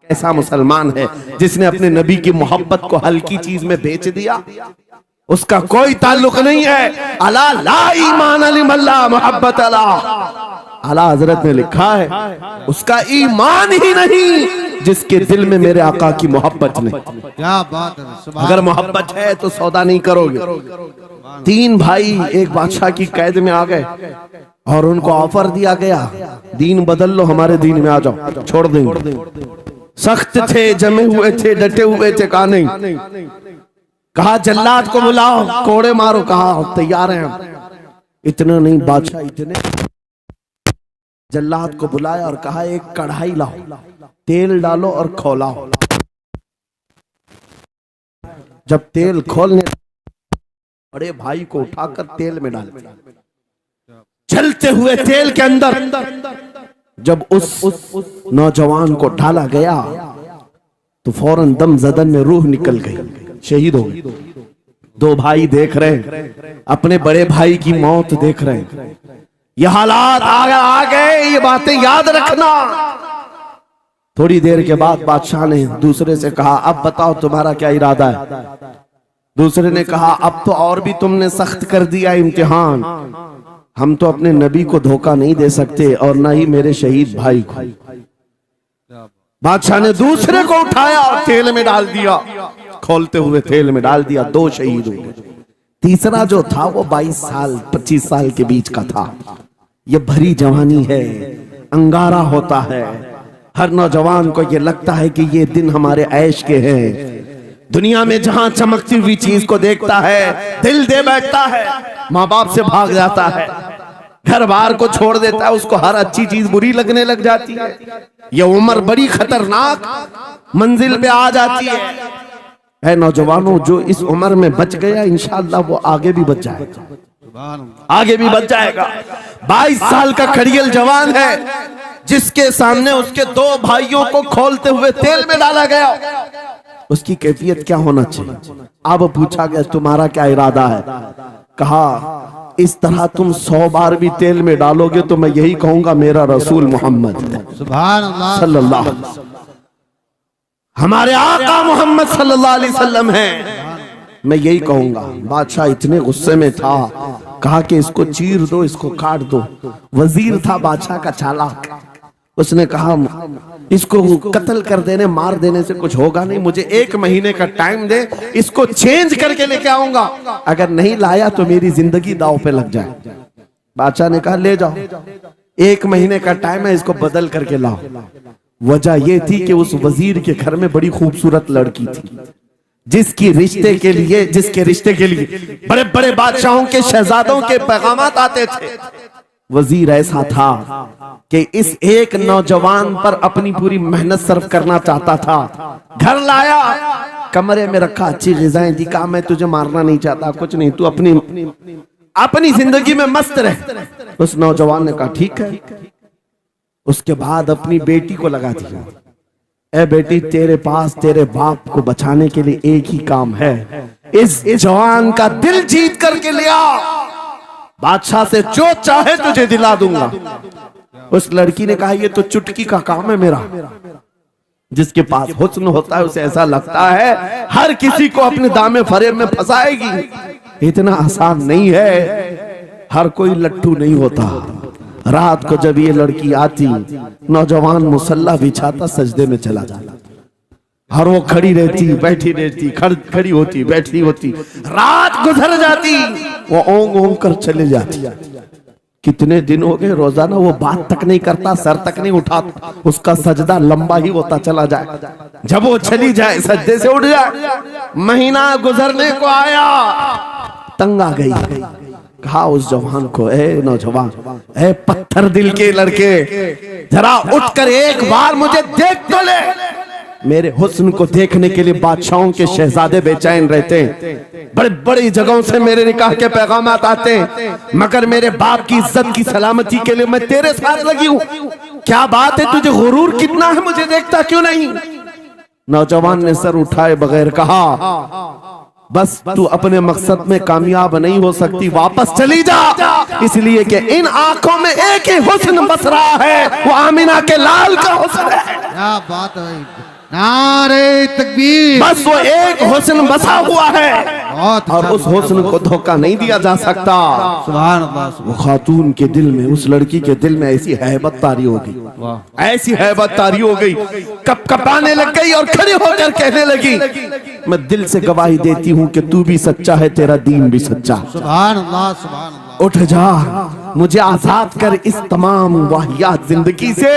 ऐसा मुसलमान है जिसने अपने नबी की मोहब्बत को हल्की चीज में बेच दिया? उसका कोई ताल्लुक नहीं है। अला ला ईमान लिमल्ला मोहब्बत अला, आला हजरत ने लिखा है उसका ईमान ही नहीं जिसके दिल में मेरे आका की मोहब्बत नहीं। क्या बात है। अगर मोहब्बत है तो सौदा नहीं करोगे। तीन भाई एक बादशाह की कैद में आ गए और उनको ऑफर दिया गया, दीन बदल लो, हमारे दीन में आ जाओ, छोड़ देंगे। सख्त थे, जमे हुए थे, डटे हुए थे, कहा नहीं। कहा जल्लाद को बुलाओ, कोड़े मारो, कहा तैयार हैं हम। इतना नहीं, बादशाह इतने जल्लाद को बुलाया और कहा एक कढ़ाई लाओ, तेल डालो और खौलाओ। जब तेल खोलने, बड़े भाई को उठाकर तेल में डाल, चलते हुए तेल के अंदर जब उस नौजवान को डाला गया तो फौरन दम जदन में रूह निकल गई, शहीद हो गई। दो भाई देख रहे हैं, अपने बड़े भाई की मौत देख रहे हैं। ये हालात आ गए, ये बातें याद रखना। थोड़ी देर के बाद बादशाह ने दूसरे से कहा अब बताओ तुम्हारा क्या इरादा है? दूसरे ने कहा अब तो और भी तुमने सख्त कर दिया इम्तिहान, हम तो अपने नबी को धोखा नहीं दे सकते और ना ही मेरे शहीद भाई को। बादशाह ने दूसरे को उठाया और तेल में डाल दिया, खोलते हुए तेल में डाल दिया, दो शहीद हो गए। तीसरा जो था वो 22 साल 25 साल के बीच का था। ये भरी जवानी है, अंगारा होता है, हर नौजवान को ये लगता है कि ये दिन हमारे ऐश के हैं। दुनिया में जहां चमकती हुई चीज को देखता है दिल दे बैठता है, माँ बाप से भाग जाता है, घर बार को छोड़ देता है, उसको हर अच्छी चीज बुरी लगने लग जाती है। ये उम्र बड़ी खतरनाक मंजिल पे आ जाती है नौजवानों, जो इस उम्र में बच गया इंशाअल्लाह वो आगे भी बच जाएगा, आगे भी बच जाएगा। 22 साल का खड़ियल जवान है जिसके सामने उसके दो भाइयों को खोलते हुए तेल में डाला गया, उसकी कैफियत क्या होना चाहिए? अब पूछा गया तुम्हारा क्या इरादा है? कहा इस तरह तुम 100 बार भी तेल में डालोगे तो मैं यही कहूंगा मेरा रसूल मोहम्मद सुभान अल्लाह सल्लल्लाहु अलैहि वसल्लम, हमारे आका मोहम्मद सल्लल्लाहु अलैहि वसल्लम है, मैं यही कहूंगा। बादशाह इतने गुस्से में था, कहा कि इसको चीर दो, इसको काट दो। वजीर था बादशाह का चालाक, उसने कहा इसको कत्ल कर देने मार देने से कुछ होगा नहीं, मुझे 1 महीने का टाइम दे, इसको चेंज करके लेके आऊंगा, अगर नहीं लाया तो मेरी जिंदगी दांव पे लग जाए। बादशाह ने कहा ले जाओ, 1 महीने का टाइम है, इसको बदल करके लाओ। वजह यह थी कि उस वजीर के घर में बड़ी खूबसूरत लड़की थी जिसके रिश्ते के लिए बड़े बड़े बादशाहों के शहजादों के पैगामात आते थे। वजीर ऐसा था कि इस एक नौजवान पर अपनी पूरी मेहनत सर्व करना चाहता था। घर लाया, कमरे में रखा, अच्छी ग़िज़ाएं दी, कहा मैं तुझे मारना नहीं चाहता, कुछ नहीं, तू अपनी जिंदगी में मस्त रह। उस नौजवान ने कहा ठीक है। उसके बाद अपनी बेटी को लगा दिया, ए बेटी तेरे पास तेरे बाप को बचाने के लिए एक ही काम है, इस जवान का दिल जीत करके लिया, बादशाह से जो चाहे तुझे दिला दूंगा। उस लड़की ने कहा ये तो चुटकी का काम है मेरा। जिसके पास हुस्न होता है उसे ऐसा लगता है हर किसी को अपने दामे फरेब में फंसाएगी। इतना आसान नहीं है, हर कोई लट्टू नहीं होता। रात को जब ये लड़की आती, नौजवान मुसल्ला बिछाता, सजदे में चला जाता, हर वो खड़ी रहती बैठी रहती, खड़ी होती बैठी होती, रात गुजर जाती, वो ओंग ओंग कर चले जाती। कितने दिन हो गए रोजाना वो बात तक नहीं करता, सर तक नहीं उठाता, उसका सजदा लंबा ही होता चला जाए। जब वो चली जाए सजदे से उठ जाए। महीना गुजरने को आया, तंग आ गई, कहा उस जवान को, ए नौजवान, ए पत्थर दिल के लड़के, जरा उठकर एक बार मुझे देख तो ले। मेरे हुस्न को देखने के लिए बादशाहों के शहजादे बेचैन रहते हैं, बड़े बड़ी जगहों से मेरे निकाह के पैगामात आते हैं, मगर मेरे बाप की इज्जत की सलामती के लिए मैं तेरे साथ लगी हूँ। क्या बात है, तुझे गुरूर कितना है, मुझे देखता क्यों नहीं? नौजवान ने सर उठाए बगैर कहा बस तू अपने मकसद में कामयाब नहीं हो सकती, वापस चली जा। इसलिए कि इन आंखों में एक ही हुस्न बस रहा है, वो आमिना के लाल का हुस्न है। क्या बात है भाई, नारे तकबीर। बस वो एक हुस्न बसा हुआ है बहुत और अच्छा, उस हुस्न को धोखा नहीं दिया जा सकता। सुभान अल्लाह, वो खातून के दिल में, उस लड़की के दिल में ऐसी हैबत तारी हो गई, वाह, ऐसी हैबत तारी हो गई, कप कपाने लग गई और खड़ी होकर कहने लगी, मैं दिल से गवाही देती हूँ कि तू भी सच्चा है, तेरा दीन भी सच्चा। सुभान अल्लाह, सुभान अल्लाह। उठ जा, मुझे आजाद कर इस तमाम वाहियात जिंदगी से,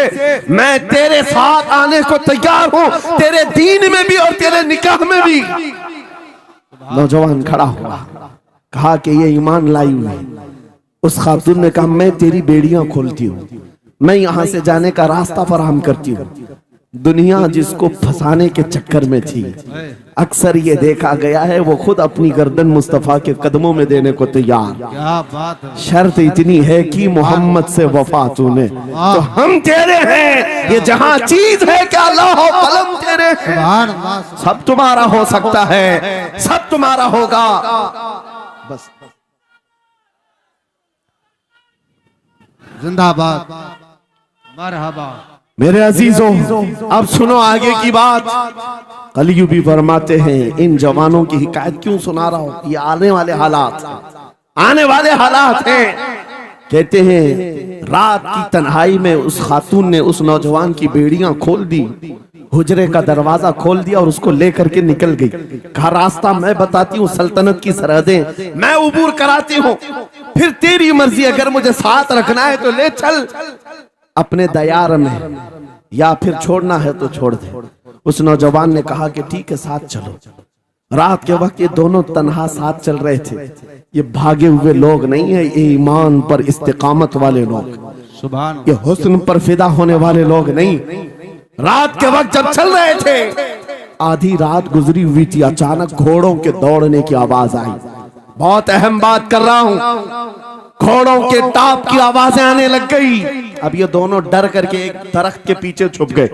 मैं तेरे साथ आने को तैयार हूँ, तेरे दीन में भी और तेरे निकाह में भी। नौजवान खड़ा हुआ, कहा कि ये ईमान लाई हुई है। उस खातून ने कहा, मैं तेरी बेड़ियां खोलती हूँ, मैं यहाँ से जाने का रास्ता फराहम करती हूँ। दुनिया जिसको फंसाने के चक्कर में थी, अक्सर ये देखा गया है वो खुद अपनी गर्दन मुस्तफा के कदमों में देने को तैयार। क्या बात है, शर्त इतनी है कि मोहम्मद से वफा तूने, तो हम तेरे हैं। ये जहां चीज है क्या अल्लाह कलम तेरे हैं। सुभान अल्लाह, सब तुम्हारा हो सकता है, सब तुम्हारा होगा। बस जिंदाबाद, मरहबा। मेरे अजीजों, अब सुनो आगे की बात। कलियू भी फरमाते हैं, इन जवानों की हिकायत क्यों सुना रहा हूं, ये आने वाले हालात, आने वाले हालात हैं। कहते हैं रात की तन्हाई में उस खातून ने उस नौजवान की बेड़ियां खोल दी, हुजरे का दरवाजा खोल दिया और उसको लेकर के निकल गई। कहा, रास्ता मैं बताती हूँ, सल्तनत की सरहदें मैं उबूर कराती हूँ, फिर तेरी मर्जी, अगर मुझे साथ रखना है तो ले चल अपने दयार में, या फिर छोड़ना है तो छोड़ दे। उस नौजवान ने कहा कि ठीक है, साथ चलो। रात के वक्त ये दोनों तन्हा साथ चल रहे थे। ये भागे हुए लोग नहीं है, ये ईमान पर इस्तिकामत वाले लोग, सुभान, ये हुस्न पर फिदा होने वाले लोग नहीं। रात के वक्त जब चल रहे थे, आधी रात गुजरी हुई थी, अचानक घोड़ों के दौड़ने की आवाज आई। बहुत अहम बात कर रहा हूं, घोड़ों के टाप की आवाजें आने लग गई। अब ये दोनों डर करके एक दरख्त के पीछे छुप गए।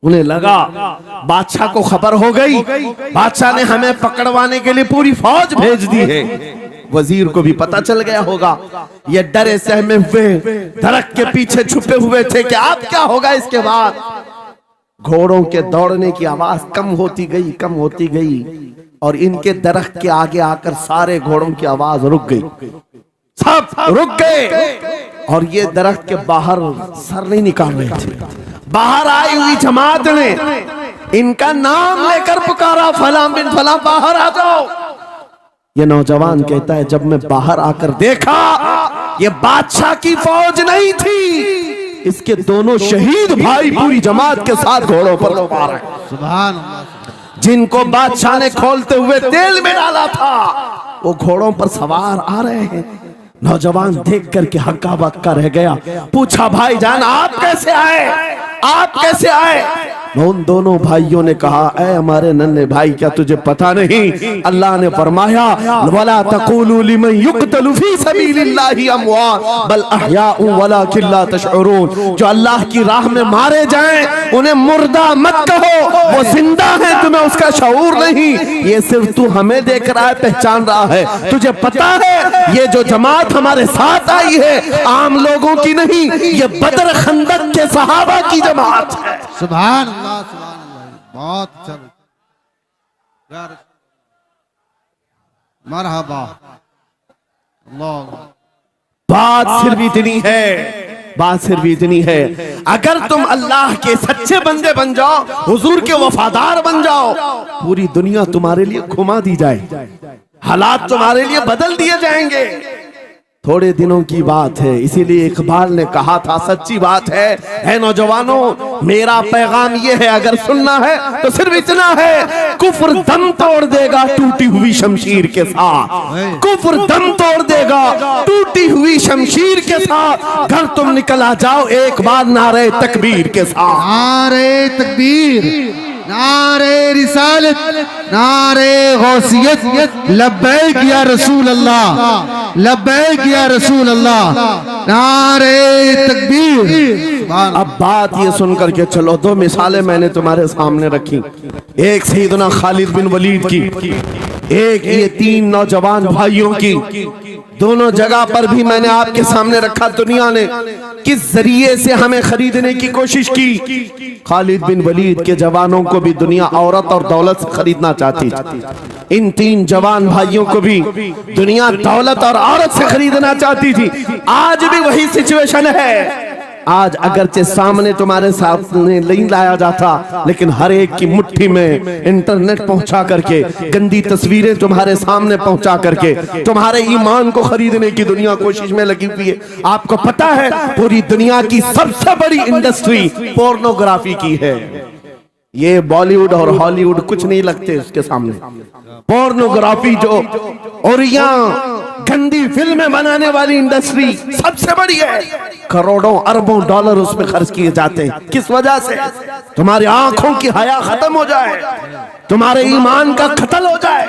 उन्हें लगा बादशाह को खबर हो गई, बादशाह ने हमें पकड़वाने के लिए पूरी फौज भेज दी है। वजीर को भी पता चल गया होगा। ये डरे सहमे हुए दरख्त के पीछे छुपे हुए थे कि अब क्या होगा इसके बाद। घोड़ों के दौड़ने की आवाज कम होती गई, कम होती गई, और इनके दरख्त के आगे आकर सारे घोड़ों की आवाज रुक गई, सब रुक गए। और ये दरख्त के बाहर सर नहीं निकाल रहे थे। बाहर आई हुई जमात ने इनका नाम लेकर पुकारा, फलां बिन फलां बाहर आ जाओ। ये नौजवान कहता है, जब मैं बाहर आकर देखा, ये बादशाह की फौज नहीं थी, इसके दोनों शहीद भाई पूरी जमात के साथ घोड़ों पर सवार हैं। सुभान अल्लाह, जिनको बादशाह ने खोलते हुए तेल में डाला था, वो घोड़ों पर सवार आ रहे हैं। नौजवान देख करके हक्का बक्का रह गया। पूछा, भाईजान आप कैसे आए, आप कैसे आए? उन दोनों भाइयों ने कहा, ऐ हमारे नन्हे भाई, क्या तुझे पता नहीं, अल्लाह ने फरमाया, वला तक़ूलू लिमन युक़तलु फी सबीलिल्लाहि अमवात बल अहयाउ वलाकिन ला तशउरून। जो अल्लाह की राह में मारे जाएं उन्हें मुर्दा मत कहो, वो जिंदा है, तुम्हें उसका शऊर नहीं। ये सिर्फ तू हमें देख रहा है, पहचान रहा है। तुझे पता है ये जो जमात हमारे साथ आई है आम लोगों की नहीं, ये बदर खंदक के सहाबा की जमात है। सुभान अल्लाह, सुभान अल्लाह, बहुत अच्छा यार, मरहबा। अल्लाह, बात सिर्फ इतनी है, बात सिर्फ इतनी है, अगर तुम अल्लाह के सच्चे बंदे बन जाओ, हुजूर के वफादार बन जाओ, पूरी दुनिया तुम्हारे लिए घुमा दी जाए, हालात तुम्हारे लिए बदल दिए जाएंगे। थोड़े दिनों की बात है, इसीलिए इकबाल ने कहा था, सच्ची बात है नौजवानों, मेरा पैगाम ये है, अगर सुनना है तो सिर्फ इतना है, कुफ्र दम तोड़ देगा टूटी हुई शमशीर के साथ, कुफ्र दम तोड़ देगा टूटी हुई शमशीर के साथ। घर तुम निकल आ जाओ एक बार नारे तकबीर के साथ। नारे तकबीर, नारे रिसालत, नारे गौसियत, लब्बैक या रसूल अल्लाह, लब्बैक या रसूल अल्लाह, नारे तकबीर। अब बात ये सुनकर के चलो, दो मिसालें मैंने तुम्हारे सामने रखी। एक सैयदना खालिद बिन वलीद की, एक ये 3 नौजवान भाइयों की दोनों जगह पर भी मैंने आपके सामने रखा। दुनिया ने किस जरिए से हमें खरीदने की कोशिश की। खालिद बिन वलीद के जवानों को भी दुनिया औरत और दौलत से खरीदना चाहती थी। इन 3 जवान भाइयों को भी दुनिया दौलत और औरत से खरीदना चाहती थी। आज भी वही सिचुएशन है। आज अगरचे सामने तुम्हारे सामने नहीं लाया जाता, लेकिन हर एक की मुट्ठी में इंटरनेट पहुंचा करके, गंदी तस्वीरें तुम्हारे सामने पहुंचा करके तुम्हारे ईमान को खरीदने की दुनिया कोशिश में लगी हुई है। आपको पता है पूरी दुनिया की सबसे बड़ी इंडस्ट्री पोर्नोग्राफी की है। ये बॉलीवुड और हॉलीवुड कुछ नहीं लगते उसके सामने। पोर्नोग्राफी जो और यहाँ गंदी फिल्में बनाने वाली इंडस्ट्री सबसे बड़ी है। करोड़ों अरबों डॉलर उसमें खर्च किए जाते हैं। किस वजह से? तुम्हारी आंखों की हया खत्म हो जाए, तुम्हारे ईमान का कत्ल हो जाए।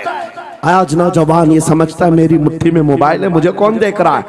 आज नौजवान ये समझता है मेरी मुट्ठी में मोबाइल है, मुझे कौन देख रहा है।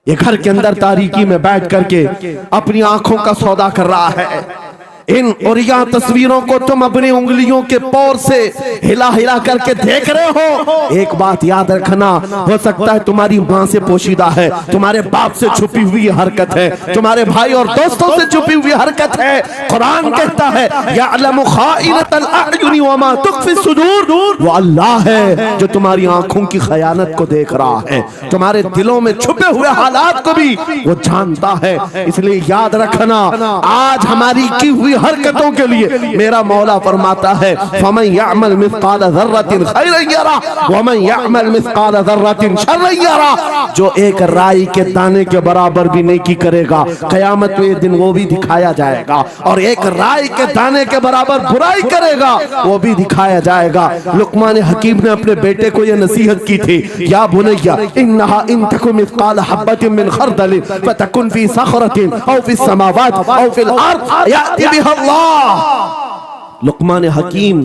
ये घर के अंदर तारीकी में बैठ करके अपनी आंखों का सौदा कर रहा है। इन और यहाँ तस्वीरों को तुम अपनी उंगलियों के पौर से हिला हिला करके देख रहे हो। एक बात याद रखना, हो सकता है तुम्हारी माँ से पोशीदा है, तुम्हारे बाप से छुपी हुई हरकत है, तुम्हारे भाई और दोस्तों से छुपी हुई हरकत है। कुरान कहता है यअलमु खाइनतल अयुनि व मा तुख्फी सुदूर, वो अल्लाह है जो तुम्हारी आंखों की खयानत को देख रहा है, तुम्हारे दिलों में छुपे हुए हालात को भी वो जानता है। इसलिए याद रखना, आज हमारी की हुई हरकतों के लिए मेरा मौला फरमाता है फमन यअमल मिस्काल ज़र्रतिन खैरन यरा व मन यअमल मिस्काल ज़र्रतिन शर्रन यरा। जो एक राई के दाने के बराबर भी नेकी करेगा, कयामत में दिन वो भी दिखाया जाएगा, और एक राई के दाने के बराबर बुराई करेगा वो भी दिखाया जाएगा। लुकमान हकीम ने अपने बेटे को यह नसीहत की थी, या बुनैया इन्नहा इन तकु मिस्काल हब्बतिन मिन खरदलिन फतकुन फी सखरतिन औ फी समावात औ फिल अर्द याति बिहा अल्लाह। लुकमान हकीम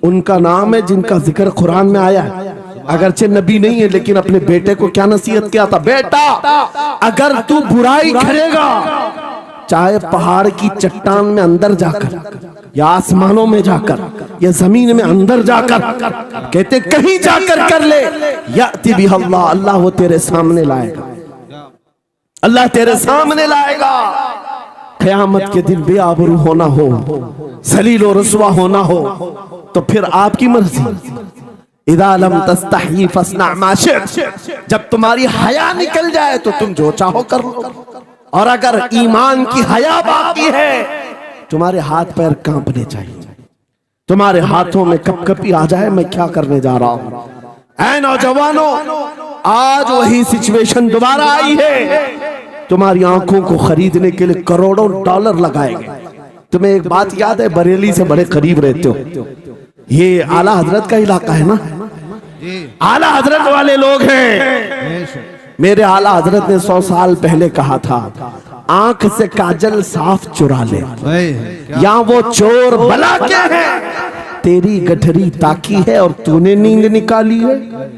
उनका नाम है जिनका जिक्र कुरान में आया है। अगरचे नबी नहीं है, लेकिन अपने बेटे को क्या नसीहत किया था, बेटा अगर तू बुराई करेगा, चाहे पहाड़ की चट्टान में अंदर जाकर या आसमानों में जाकर या जमीन में अंदर जाकर, कहते कहीं जाकर कर ले, याति बिहा अल्लाह, अल्लाह वो तेरे सामने लाएगा, अल्लाह तेरे सामने लाएगा। क़यामत के दिन बेआबरू होना हो, ज़लील और रुसवा होना हो, तो फिर आपकी मर्जी। इज़ा लम तस्तही फस्ना मा शि'त, जब तुम्हारी हया निकल जाए तो तुम जो चाहो कर लो। और अगर ईमान की हया बाकी है, तुम्हारे हाथ पैर कांपने चाहिए, तुम्हारे हाथों में कपकपी आ जाए मैं क्या करने जा रहा हूं। ऐ नौजवानों, आज वही सिचुएशन दोबारा आई है। तुम्हारी आंखों को खरीदने के लिए करोड़ों डॉलर लगाए गए। तुम्हें एक बात याद है, बरेली से बड़े करीब रहते हो, ये आला हजरत का इलाका है ना, आला हजरत वाले लोग हैं। मेरे आला हजरत ने 100 साल पहले कहा था, आंख से काजल साफ चुरा ले, या वो चोर बला के है, तेरी गठरी ताकी है और तूने नींद निकाली है।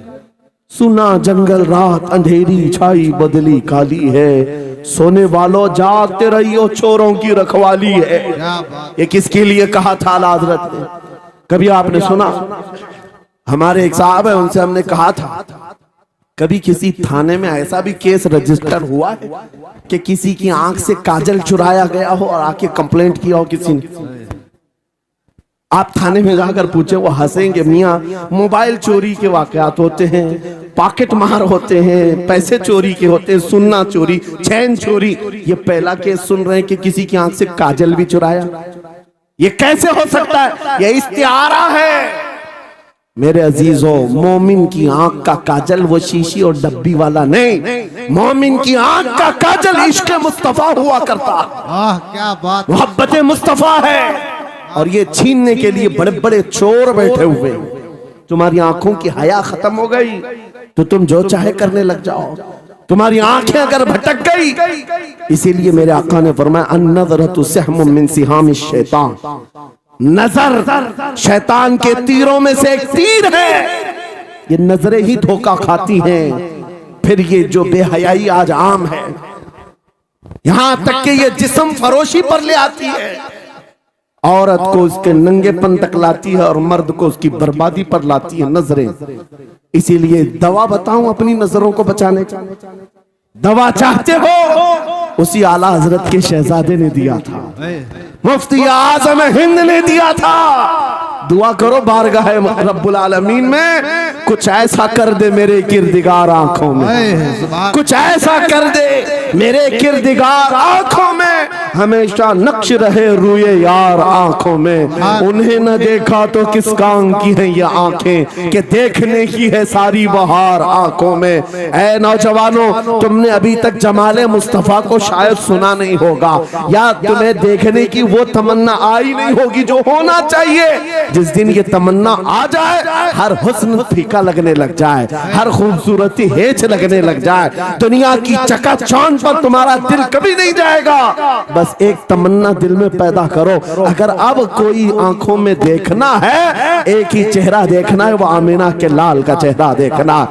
सुना जंगल रात अंधेरी छाई बदली काली है, सोने वालों जागते रहियो चोरों की रखवाली है। ये किसके लिए कहा था आला हजरत ने? कभी आपने सुना? हमारे एक साहब है, उनसे हमने कहा था, कभी किसी थाने में ऐसा भी केस रजिस्टर हुआ है कि किसी की आंख से काजल चुराया गया हो और आके कंप्लेंट किया हो किसी ने? आप थाने में जाकर पूछे, वो हंसेंगे। मियाँ, मोबाइल चोरी के वाकयात होते हैं, पॉकेट मार होते हैं, पैसे चोरी के होते हैं, सुन्ना चोरी, चैन चोरी। ये पहला केस सुन रहे हैं कि किसी की आंख से काजल भी चुराया। ये कैसे हो सकता है? ये इस्तिआरा है। मेरे अजीजों, मोमिन की आंख का काजल वो शीशी और डब्बी वाला नहीं, मोमिन की आंख का काजल इश्क मुस्तफा हुआ करता। क्या बात, मोहब्बत मुस्तफा है। और ये छीनने के लिए बड़े बड़े चोर बैठे हुए। तुम्हारी आंखों की हया खत्म हो गई तो तुम जो चाहे करने लग जाओ। तुम्हारी आंखें अगर भटक गई, इसीलिए मेरे आका ने फरमाया अन्नज़रतु सहमुम मिन सिहामिश शैतान, नजर शैतान के तीरों में से एक तीर है। ये नजरें ही धोखा खाती हैं। फिर ये जो बेहयाई आज आम है, यहां तक कि ये जिस्म फरोशी पर ले आती है। औरत को उसके नंगेपन तक लाती है और मर्द को उसकी बर्बादी पर लाती है नजरें। इसीलिए दवा बताऊं अपनी नजरों को बचाने का, दवा चाहते हो उसी आला हजरत के शहजादे ने दिया था, मुफ्ती आजम हिंद ने दिया था। दुआ करो बारगाह रब्बुल आलमीन में कुछ ऐसा कर दे मेरे किरदिगार आंखों में, कुछ ऐसा कर दे मेरे किरदिगार आंखों में, हमेशा नक्श रहे रूए यार आंखों में। उन्हें न देखा तो किस काम की है ये आंखें कि देखने की है सारी बहार आंखों में। ऐ नौजवानों, तुमने अभी तक जमाले मुस्तफा को शायद सुना नहीं होगा, या तुम्हें देखने की वो तमन्ना आई नहीं होगी जो होना चाहिए। जिस दिन ये तमन्ना आ जाए, हर हुस्न फीका लगने लग जाए, हर खूबसूरती हेच लगने लग जाए, दुनिया की चकाचौंध पर तुम्हारा दिल कभी नहीं जाएगा। बस एक तमन्ना दिल में पैदा करो, अगर अब कोई आंखों में देखना है, एक ही चेहरा देखना है, वो आमीना के लाल का चेहरा देखना।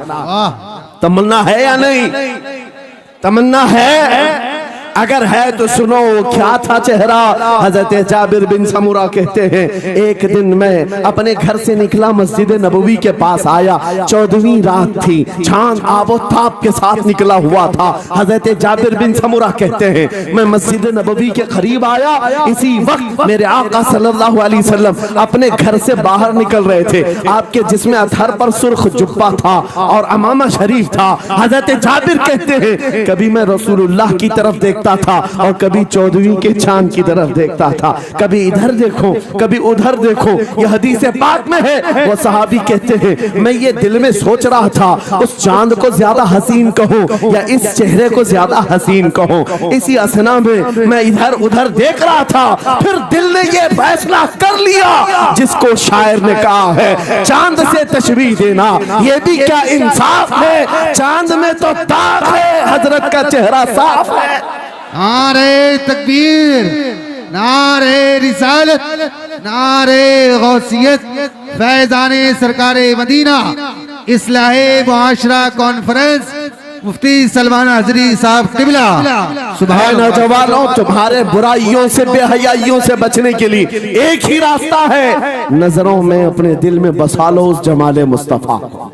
तमन्ना है या नहीं? तमन्ना है? अगर है तो सुनो क्या था चेहरा। हजरत जाबिर बिन समुरा कहते हैं, एक दिन मैं अपने घर से निकला, मस्जिद नबवी के पास आया, 14वीं रात थी, चांद आबोताब के साथ निकला हुआ था। हजरत जाबिर बिन समुरा कहते हैं, मैं मस्जिद नबवी के करीब आया, इसी वक्त मेरे आका सल्लल्लाहु अलैहि वसल्लम अपने घर से बाहर निकल रहे थे। आपके जिस्म अतहर पर सुर्ख जुब्बा था और अमामा शरीफ था। हजरत जाबिर कहते हैं, कभी मैं रसूलुल्लाह की तरफ देखता था और कभी 14वीं के चांद की तरफ देखता था, कभी इधर देखो कभी उधर देखो। यह हदीस पाक में है। वो सहाबी कहते हैं, मैं ये दिल में सोच रहा था, उस चांद को ज्यादा हसीन कहूं या इस चेहरे को ज्यादा हसीन कहूं। इसी असना में मैं इधर उधर देख रहा था, फिर दिल ने ये फैसला कर लिया जिसको शायर ने कहा है, चांद से तशबीह देना ये भी क्या इंसाफ है, चांद में तो ताक है, हजरत का चेहरा साफ है। नारे तकबीर, नारे रिसालत, नारे गौसियत, फैज़ाने सरकारे मदीना, इस्लाहे मुआशरा कॉन्फ्रेंस, मुफ्ती सलमान हजरी साहब किबला। सुबह नौजवानों, तुम्हारे बुराइयों से बेहयाइयों से बचने के लिए एक ही रास्ता है, नजरों में अपने दिल में बसा लो उस जमाले मुस्तफा को।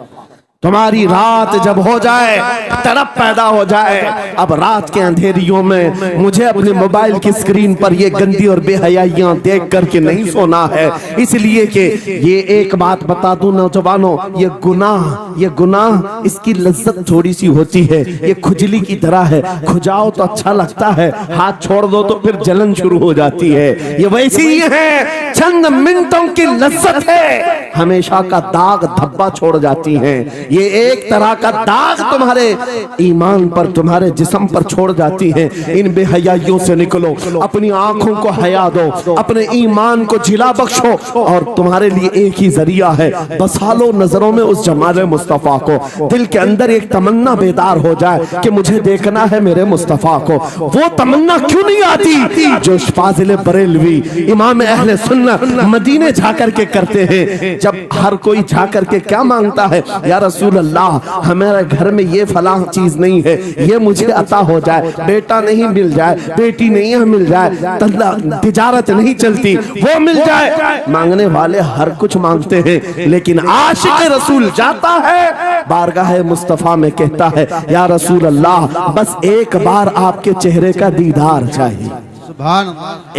तुम्हारी रात जब हो जाए, तड़प पैदा हो जाए, अब रात के अंधेरियों में मुझे अपने मोबाइल की स्क्रीन पर ये गंदी और बेहयाइयां देख करके नहीं सोना है। इसलिए कि ये एक बात बता दूं नौजवानों, ये गुनाह इसकी लज्जत थोड़ी सी होती है, ये खुजली की तरह है, खुजाओ तो अच्छा लगता है, हाथ छोड़ दो तो फिर जलन शुरू हो जाती है। ये वैसी ही है, चंद मिनटों की लज्जत है, हमेशा का दाग धब्बा छोड़ जाती है। ये एक तरह का दाग तुम्हारे ईमान पर, तुम्हारे जिस्म पर छोड़ जाती है। इन बेहयाइयों से निकलो, अपनी आंखों को हया दो, अपने ईमान को जिला बख्शो, और तुम्हारे लिए एक ही जरिया है, बसा लो नजरों में उस जमाले मुस्तफा को। दिल के अंदर एक तमन्ना बेदार हो जाए कि मुझे देखना है मेरे मुस्तफा को। वो तमन्ना क्यों नहीं आती जो फाजिल बरेलवी इमाम अहले सुन्नत मदीने जाकर के करते हैं। जब हर कोई जाकर के क्या मांगता है, या रसूल अल्लाह हमारे घर में ये फलां चीज नहीं है, ये मुझे अता हो जाए, बेटा नहीं मिल जाए, बेटी नहीं मिल जाए, तिजारत नहीं चलती, वो मिल जाए। मांगने वाले हर कुछ मांगते हैं, लेकिन आशिक रसूल जाता है बारगाह मुस्तफा में, कहता है या रसूल अल्लाह बस एक बार आपके चेहरे का दीदार चाहिए,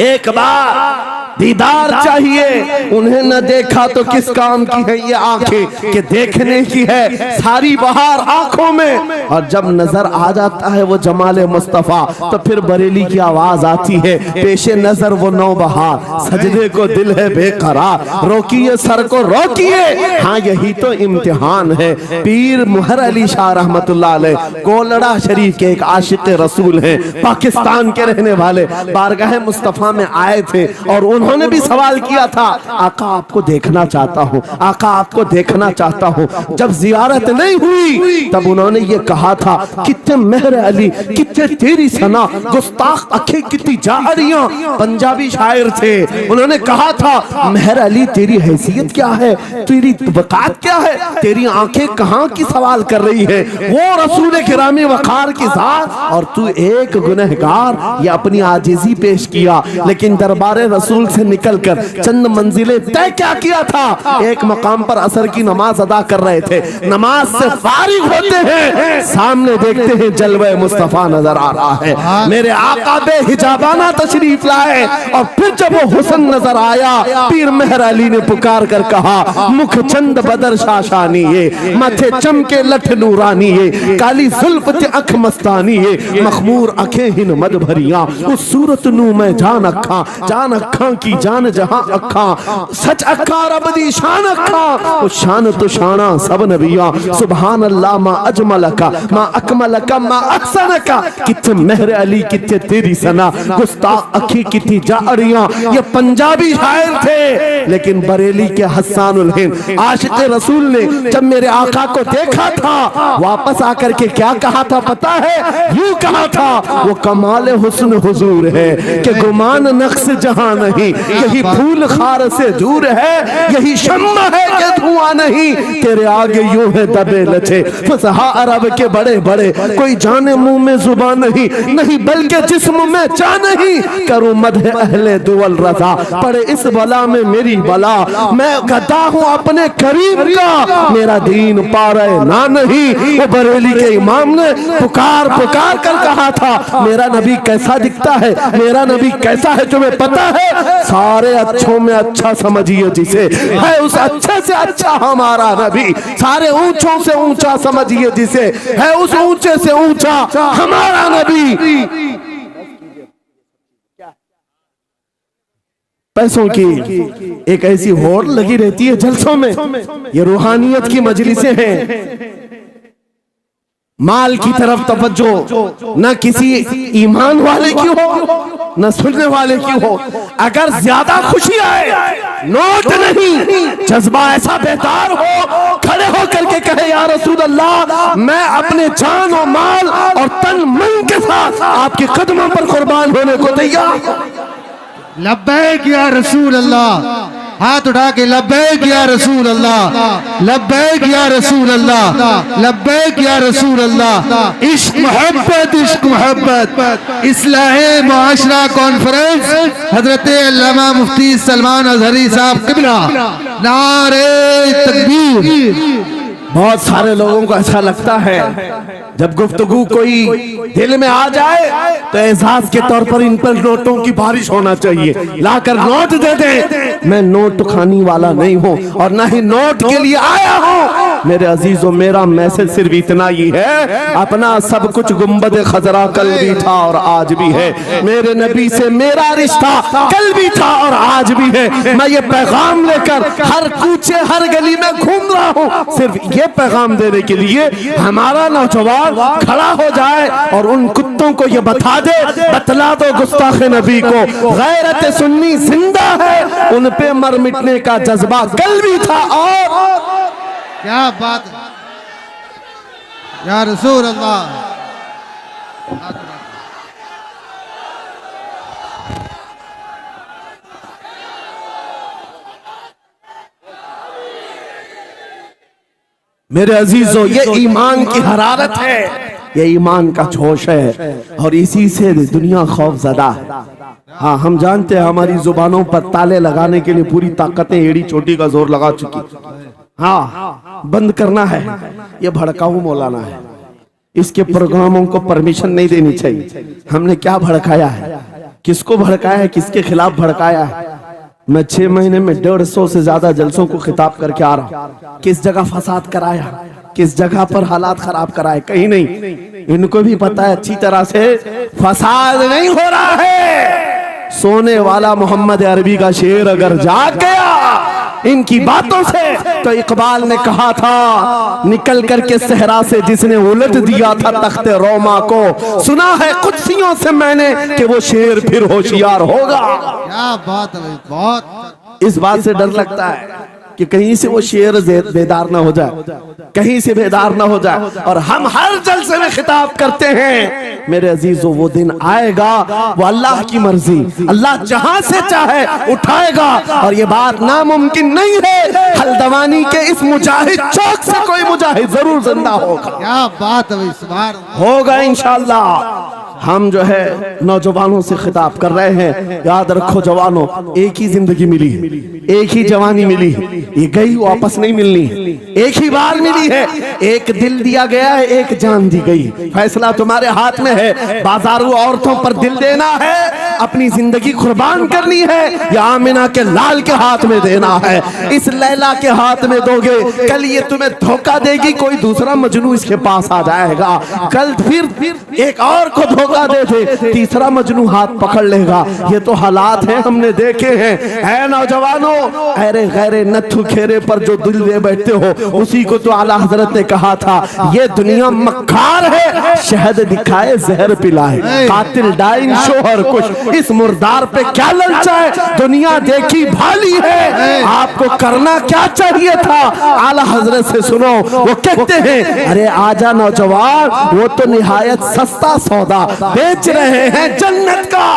एक बार दीदार चाहिए। उन्हें न देखा तो किस काम की है ये आंखें कि देखने की है सारी बहार आंखों में। और जब नजर आ जाता है वो जमाले मुस्तफा, तो फिर बरेली की आवाज आती है, पेशे नजर वो नौ बहार, सजदे को दिल है बेकरार, रोकिए सर को रोकिए, हाँ यही तो इम्तिहान है। पीर मुहर अली शाह रहमतुल्लाह अलैह कोलड़ा शरीफ के एक आशिक रसूल हैं, पाकिस्तान के रहने वाले, बारगाह मुस्तफा में आए थे और उन्होंने भी सवाल किया था, आका आपको देखना चाहता हूँ, आका आपको देखना चाहता हूँ। जब जियारत नहीं हुई तब उन्होंने ये कहा था, कितने मेहर अली कितने तेरी सना, गुस्ताख अखे कितनी जारियां। पंजाबी शायर थे, उन्होंने कहा था मेहर अली तेरी हैसियत क्या है, तेरी वकात क्या है, तेरी आंखें कहाँ की सवाल कर रही है, वो रसूल किरामी वकार की जात और तू एक गुनहगार। ये अपनी आजिज़ी पेश किया, लेकिन दरबारे रसूल से निकलकर चंद मंजिलें तय क्या किया था, एक मकाम पर असर की नमाज अदा कर रहे थे। नमाज से फारिग होते हैं, सामने देखते हैं जलवे मुस्तफा नजर आ रहा है। मेरे आका बेहिजाबाना तशरीफ लाए और फिर जब वो हुस्न नजर आया, पीर मेहर अली ने पुकार कर कहा, मुख चंद बदर शाशानी है, माथे चमके लठ नूरानी है, काली जुल्फ ते अख मस्तानी है, मखमूर अखे हिन मद भरिया, उस सूरत नू मैं जान अखा की जान जहां अखा, सच अखा रब दी शान अखा, उस शान तो शाना सब नबिया, सुभान अल्लाह मा अजमल का मा अकमल का मा अहसन का, किथे मेहर अली किथे तेरी सना, गुस्ताख अखी किथे जाड़ियां। ये पंजाबी शायर थे, लेकिन बरेली के हस्सानुल हिंद आशिक रसूल ने जब मेरे आका को देखा था, वापस आकर के क्या कहा था पता है? यूं कहा था, वो कमाल हुस्न हुजूर है कि गुमान नक्श जहां नहीं, यही फूल खार से दूर है, यही शम्मा है कि धुआं नहीं, तेरे आगे यूं है दबे लचे फसहा अरब के बड़े बड़े, कोई जाने मुंह में जुबान नहीं, नहीं बल्कि जिस्म में जा नहीं, करूं मदह अहले दुवल रजा, पड़े इस बला में मेरी बला, मैं गदा हूं अपने करीम का, मेरा दीन पा रहे ना नहीं। वो बरेली के इमाम ने पुकार पुकार कर कहा था, मेरा नबी कैसा दिखता है, मेरा नबी कैसा है तुम्हें पता है? सारे अच्छों में अच्छा समझिए जिसे, है उस अच्छे से अच्छा हमारा नबी, सारे ऊंचों से ऊंचा समझिए जिसे, है उस ऊंचे से ऊंचा हमारा नबी। पैसों की एक ऐसी होड़ लगी रहती है जलसों में, ये रूहानियत की मजलिसें हैं। माल की तरफ तवज्जो न किसी ईमान वाले की हो न सुनने वाले की हो। अगर ज्यादा खुशी आए, नोट नहीं, जज्बा ऐसा बेदार हो, खड़े होकर के कहे या रसूल अल्लाह, मैं अपने जान और माल और तन मन के साथ आपके कदमों पर कुर्बान होने को तैयार। लब्बैक या रसूल अल्लाह, हाथ उठा के लब्बैक या रसूल अल्लाह, लब्बैक या रसूल अल्लाह, लब्बैक या रसूल अल्लाह। इश्क मोहब्बत इस्लाहे मुआशरा कॉन्फ्रेंस हजरत अल्लामा मुफ्ती सलमान अजहरी साहब किबला, नारे तकबीर। बहुत सारे लोगों को ऐसा लगता है जब गुफ्तगू कोई दिल में आ जाए तो एहसास के तौर पर इन पर नोटों की बारिश होना चाहिए, लाकर नोट दे दे। मैं नोट खाने वाला नहीं हूँ और ना ही नोट के लिए आया हूँ। मेरे अजीजों, मेरा मैसेज सिर्फ इतना ही है, अपना सब कुछ गुंबद खजरा कल भी था और आज भी है, मेरे नबी से मेरा रिश्ता कल भी था और आज भी है। मैं ये पैगाम लेकर हर कूचे हर गली में घूम रहा हूँ, सिर्फ ये पैगाम देने के लिए हमारा नौजवान खड़ा हो जाए और उन कुत्तों को ये बता दे, बतला दो गुस्ताखे नबी को, गैरत सुन्नी जिंदा है, उन पे मर मिटने का जज्बा कल भी था। और क्या बात या रसूल अल्लाह। मेरे अजीजों, ये ईमान की हरारत है, ये ईमान का जोश है और इसी से दुनिया खौफजदा है। हाँ, हम जानते हैं हमारी जुबानों पर ताले लगाने के लिए पूरी ताकतें एड़ी चोटी का जोर लगा चुकी। हाँ, बंद करना है, ये भड़काऊ मौलाना है, इसके प्रोग्रामों को परमिशन नहीं देनी चाहिए। हमने क्या भड़काया है, किसको भड़काया है, किसके खिलाफ भड़काया है? मैं 6 महीने में 150 से ज्यादा जलसों को खिताब करके आ रहा हूँ। किस जगह फसाद कराया, किस जगह पर हालात खराब कराए, कहीं नहीं। इनको भी पता है अच्छी तरह से फसाद नहीं हो रहा है। सोने वाला मोहम्मद अरबी का शेर अगर जाग गया इनकी बातों से, तो इकबाल ने कहा था, निकल करके सहरा से जिसने उलट दिया था तख्ते रोमा को, सुना है कुत्सियों से मैंने कि वो शेर फिर होशियार होगा। क्या बात है, बहुत। इस बात से डर लगता है कि कहीं से वो शेर बेदार ना हो जाए, कहीं से बेदार ना हो जाए। और हम हर जलसे में खिताब करते हैं, मेरे अजीजों, वो दिन आएगा, वो अल्लाह की मर्जी, अल्लाह जहां से चाहे उठाएगा और ये बात नामुमकिन नहीं है। हल्द्वानी के इस मुजाहिद चौक से कोई मुजाहिद जरूर जिंदा होगा। क्या बात है, इस बार होगा इंशाअल्लाह। हम जो है नौजवानों से खिताब कर रहे हैं, याद रखो जवानों, एक ही जिंदगी मिली है, एक ही जवानी मिली है, ये गई वापस नहीं मिलनी है, एक ही बार मिली है। एक दिल दिया गया है, एक जान दी गई। फैसला तुम्हारे हाथ में है। बाजारू औरतों पर दिल देना है, अपनी जिंदगी कुर्बान करनी है, या आमिना के लाल के हाथ में देना है। इस लैला के हाथ में दोगे, कल ये तुम्हें धोखा देगी, कोई दूसरा मजनू इसके पास आ जाएगा, कल फिर एक और को धोखा दे दे, तीसरा मजनू हाथ पकड़ लेगा। ये तो हालात हैं, हमने देखे हैं। ऐ नौजवानों, अरे गैरे नथु खेरे पर जो दिल दे बैठते हो, उसी को तो आला हजरत ने कहा था, ये दुनिया मक्कार है, शहद दिखाए जहर पिलाए, कातिल डाइन शोहर कुछ, इस मुर्दार पे क्या ललचाए, दुनिया देखी भाली है, आपको करना क्या चाहिए था। आला हजरत से सुनो, वो कहते हैं, अरे आजा नौजवान, वो तो निहायत सस्ता सौदा बेच रहे हैं जन्नत का,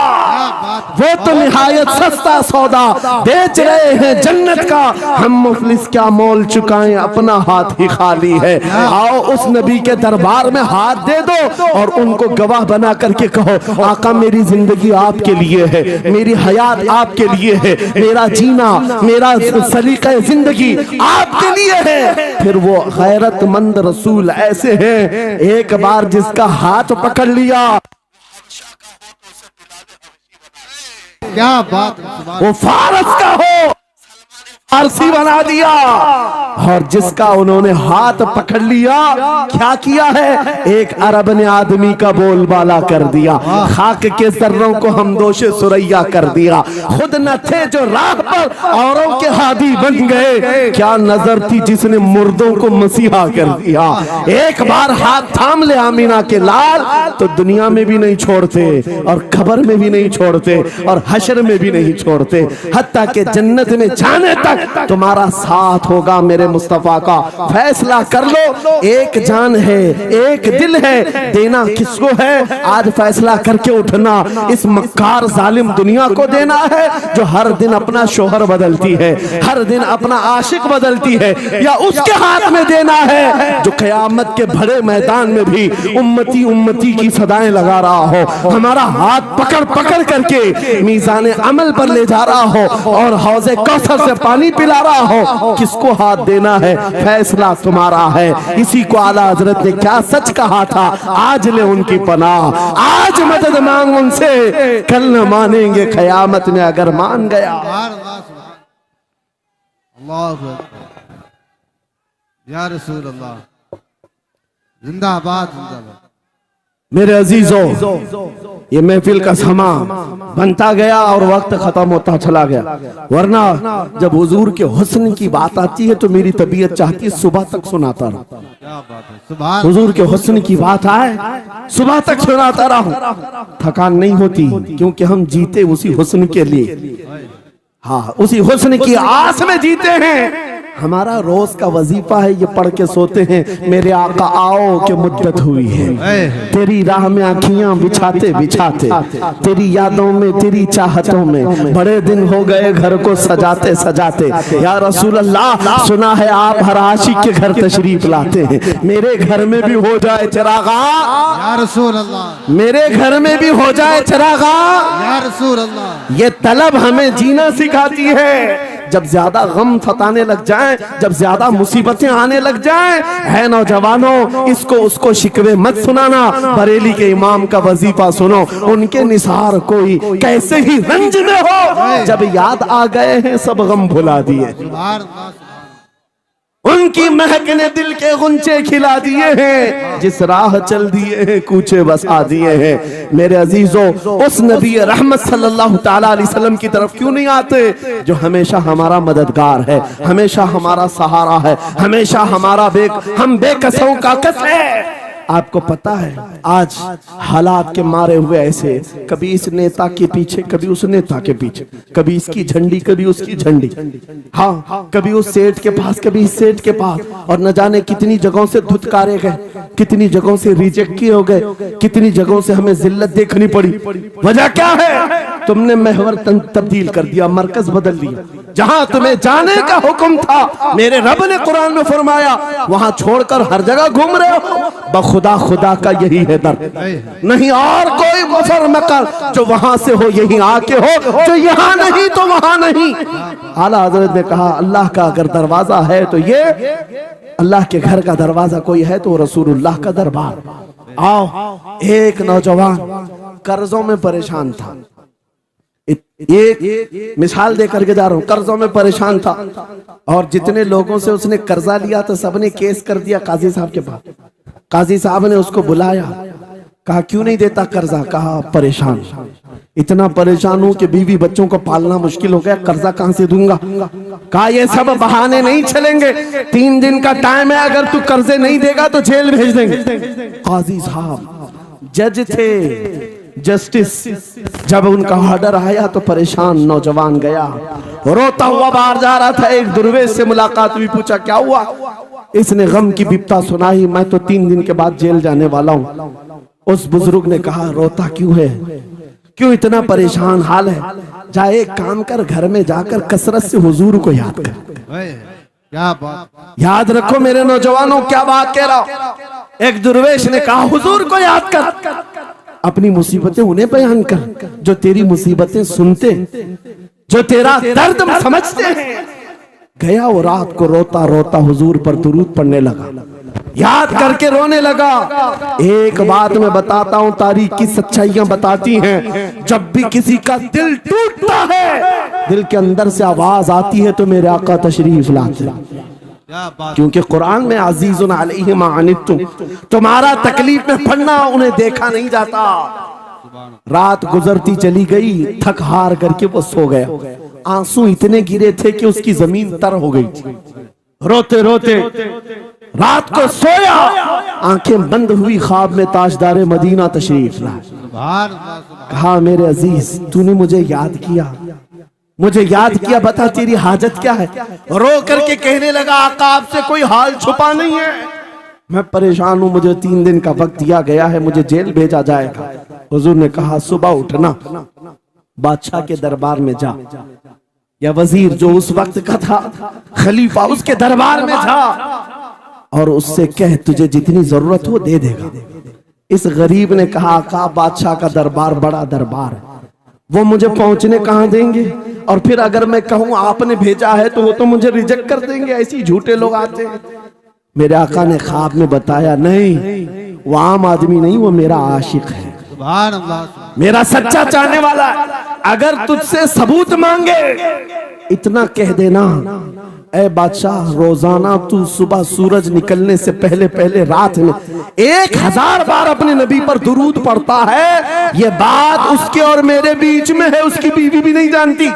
वो तो निहायत सस्ता सौदा बेच रहे हैं जन्नत का, हम मुफलिस क्या मोल चुकाएं, अपना हाथ ही खाली है। आओ उस नबी के दरबार में हाथ दे दो और उनको गवाह बना करके कहो, आका मेरी जिंदगी आपके लिए है, मेरी हयात आपके लिए है, मेरा जीना, मेरा सलीका जिंदगी आपके लिए है। फिर वो गैरतमंद रसूल ऐसे हैं, एक बार जिसका हाथ पकड़ लिया, क्या बात, वो फारस का हो फारसी बना दिया, और जिसका उन्होंने हाथ पकड़ लिया, क्या किया है, एक अरब ने आदमी का बोलबाला कर दिया, खाक के सर्रों को हमदोशे सुरैया कर दिया, खुद न थे जो राह पर औरों के हादी बन गए, क्या नजर थी जिसने मुर्दों को मसीहा कर दिया। एक बार हाथ थाम ले आमीना के लाल, तो दुनिया में भी नहीं छोड़ते, और खबर में भी नहीं छोड़ते, और हशर में भी नहीं छोड़ते, हत्ता के जन्नत में जाने तक तुम्हारा साथ होगा। मेरे मुस्तफा का फैसला कर लो, एक जान है, एक दिल है, देना किसको है, आज फैसला करके उठना। इस मक्कार जालिम दुनिया को देना है, जो हर दिन अपना शोहर बदलती है, हर दिन अपना आशिक बदलती है, या उसके हाथ में देना है जो कयामत के बड़े मैदान में भी उम्मती उम्मती की सदाएं लगा रहा हो, हमारा हाथ पकड़ पकड़ करके मीज़ान अमल पर ले जा रहा हो, और हौज़े कौसर से पानी पिला रहा हो। किसको हाथ देना है, फैसला तुम्हारा है। इसी को आला हजरत ने क्या सच कहा था, आज ले उनकी पनाह, आज मदद मांग उनसे, कल न मानेंगे कयामत में अगर मान गया। अल्लाह या रसूल अल्लाह, जिंदाबाद जिंदाबाद। मेरे अजीजों, ये महफिल का समा बनता गया और वक्त खत्म होता चला गया, वरना जब हुजूर के हुस्न की बात आती है तो मेरी तबीयत चाहती है सुबह तक सुनाता रहूं। क्या बात है, सुभान हुजूर के हुस्न की बात आए, सुबह तक सुनाता रहूं, थकान नहीं होती, क्योंकि हम जीते उसी हुस्न के लिए, हाँ उसी हुस्न की आस में जीते हैं। हमारा रोज का वजीफा है, ये पढ़ के सोते हैं, मेरे आका आओ कि मुद्दत हुई है, तेरी राह में आँखियां बिछाते बिछाते, तेरी यादों में, तेरी चाहतों में, बड़े दिन हो गए घर को सजाते सजाते। या रसूल अल्लाह, सुना है आप हर आशिक के घर तशरीफ लाते हैं, मेरे घर में भी हो जाए चिरागा, या रसूल अल्लाह, मेरे घर में भी हो जाए चिरागा, या रसूल अल्लाह। ये तलब हमें जीना सिखाती है। जब ज्यादा गम सताने लग जाएं, जब ज्यादा मुसीबतें आने लग जाएं, है नौजवानों, इसको उसको शिकवे मत सुनाना, बरेली के इमाम का वजीफा सुनो, उनके निसार कोई कैसे ही रंज में हो, जब याद आ गए हैं सब गम भुला दिए, उनकी महक ने दिल के गुंचे खिला दिए हैं, जिस राह चल दिए हैं कूचे बसा दिए हैं। मेरे अजीजों, उस नबी रहमत सल्लल्लाहु ताला अलैहि वसल्लम की तरफ क्यों नहीं आते, जो हमेशा हमारा मददगार है, हमेशा हमारा सहारा है, हमेशा हमारा हम बेकसों का कस है। आपको पता है आज हालात के मारे हुए ऐसे, कभी इस नेता के पीछे, कभी उस नेता के पीछे, कभी इसकी झंडी, कभी उसकी झंडी, हाँ कभी उस सेठ के पास, कभी इस सेठ के पास, और न जाने कितनी जगहों से धुतकारे गए, कितनी जगहों से रिजेक्ट किए हो गए, कितनी जगहों से हमें जिल्लत देखनी पड़ी। वजह क्या है? तुमने महवर तब्दील कर दिया, मरकज बदल दिया। जहां तुम्हें जाने का हुक्म था मेरे रब ने कुरान में फरमाया, वहां छोड़कर हर जगह घूम रहे हो। बखुदा खुदा का यही है दर, नहीं और कोई मुफर मकर जो वहां से हो यही आके हो, जो यहाँ नहीं तो वहां नहीं। आला हजरत ने कहा अल्लाह का अगर दरवाजा है तो ये अल्लाह के घर का दरवाजा कोई है तो रसूलुल्लाह का दरबार। आओ, एक नौजवान कर्जों में परेशान था, एक मिसाल देकर के जा रहा हूं, कर्जों में परेशान था और जितने लोगों से उसने कर्जा लिया तो सबने केस कर दिया काजी साहब के पास। काजी साहब ने उसको बुलाया, कहा क्यों नहीं देता कर्जा? कहा परेशान, इतना परेशान हूं कि बीवी बच्चों को पालना मुश्किल हो गया, कर्जा कहां से दूंगा? कहा ये सब बहाने नहीं चलेंगे, 3 दिन का टाइम है, अगर तू कर्जे नहीं देगा तो जेल भेज देंगे। काजी साहब जज थे, जस्टिस, जब उनका ऑर्डर आया तो परेशान नौजवान गया, रोता हुआ बाहर जा रहा था। एक दुर्वेश से मुलाकात हुई, पूछा क्या हुआ? इसने गम की बिपता सुनाई, मैं तो 3 दिन के बाद जेल जाने वाला हूं। उस बुजुर्ग ने कहा रोता क्यों है, क्यों इतना परेशान हाल है? जा एक काम कर, घर में जाकर कसरत से हुजूर को याद कर। क्या बात, याद रखो मेरे नौजवानों, क्या बात कह रहा हूं। एक दुर्वेश ने कहा हुजूर को याद कर, अपनी मुसीबतें उन्हें बयान कर जो तेरी मुसीबतें सुनते, जो तेरा दर्द समझते हैं। गया वो रात को रोता रोता हुजूर पर दुरूद पढ़ने लगा, याद करके रोने लगा। एक बात मैं बताता हूं, तारीख की सच्चाइयां बताती हैं, जब भी किसी का दिल टूटता है, दिल के अंदर से आवाज आती है तो मेरे आका तशरीफ लाते हैं। क्योंकि कुरान में अजीजुन अलैहि मा अनित्तुम, तुम्हारा तकलीफ में पड़ना उन्हें देखा नहीं जाता। रात गुजरती चली गई, थक हार करके वो सो गया। आंसू इतने गिरे थे कि उसकी जमीन तर हो गई थी। रोते रोते रात को सोया, आंखें बंद हुई, ख्वाब में ताजदार मदीना तशरीफ लाए। कहा मेरे अजीज तूने मुझे याद किया, मुझे याद किया, बता तेरी हाजत क्या है? रो करके कहने लगा आका आपसे कोई हाल छुपा नहीं है, मैं परेशान हूं, मुझे 3 दिन का वक्त दिया गया है, मुझे जेल भेजा जाएगा। हुजूर ने कहा सुबह उठना, बादशाह के दरबार में जा, या वजीर जो उस वक्त का था, खलीफा, उसके दरबार में जा और उससे कह तुझे जितनी जरूरत हो दे देगा। इस गरीब ने कहा आका बादशाह का दरबार बड़ा दरबार है, वो मुझे पहुंचने कहां देंगे, और फिर अगर मैं कहूं आपने भेजा है तो वो तो मुझे रिजेक्ट कर देंगे, ऐसे झूठे लोग आते हैं। मेरे आका ने ख्वाब में बताया नहीं, वो आम आदमी नहीं, वो मेरा आशिक है, मेरा सच्चा चाहने वाला है। अगर तुझसे सबूत मांगे इतना कह देना, ऐ बादशाह रोजाना तू सुबह सूरज निकलने से पहले पहले रात में 1000 बार अपने नबी पर दुरूद पढ़ता है, ये बात उसके और मेरे बीच में है, उसकी बीवी भी नहीं जानती।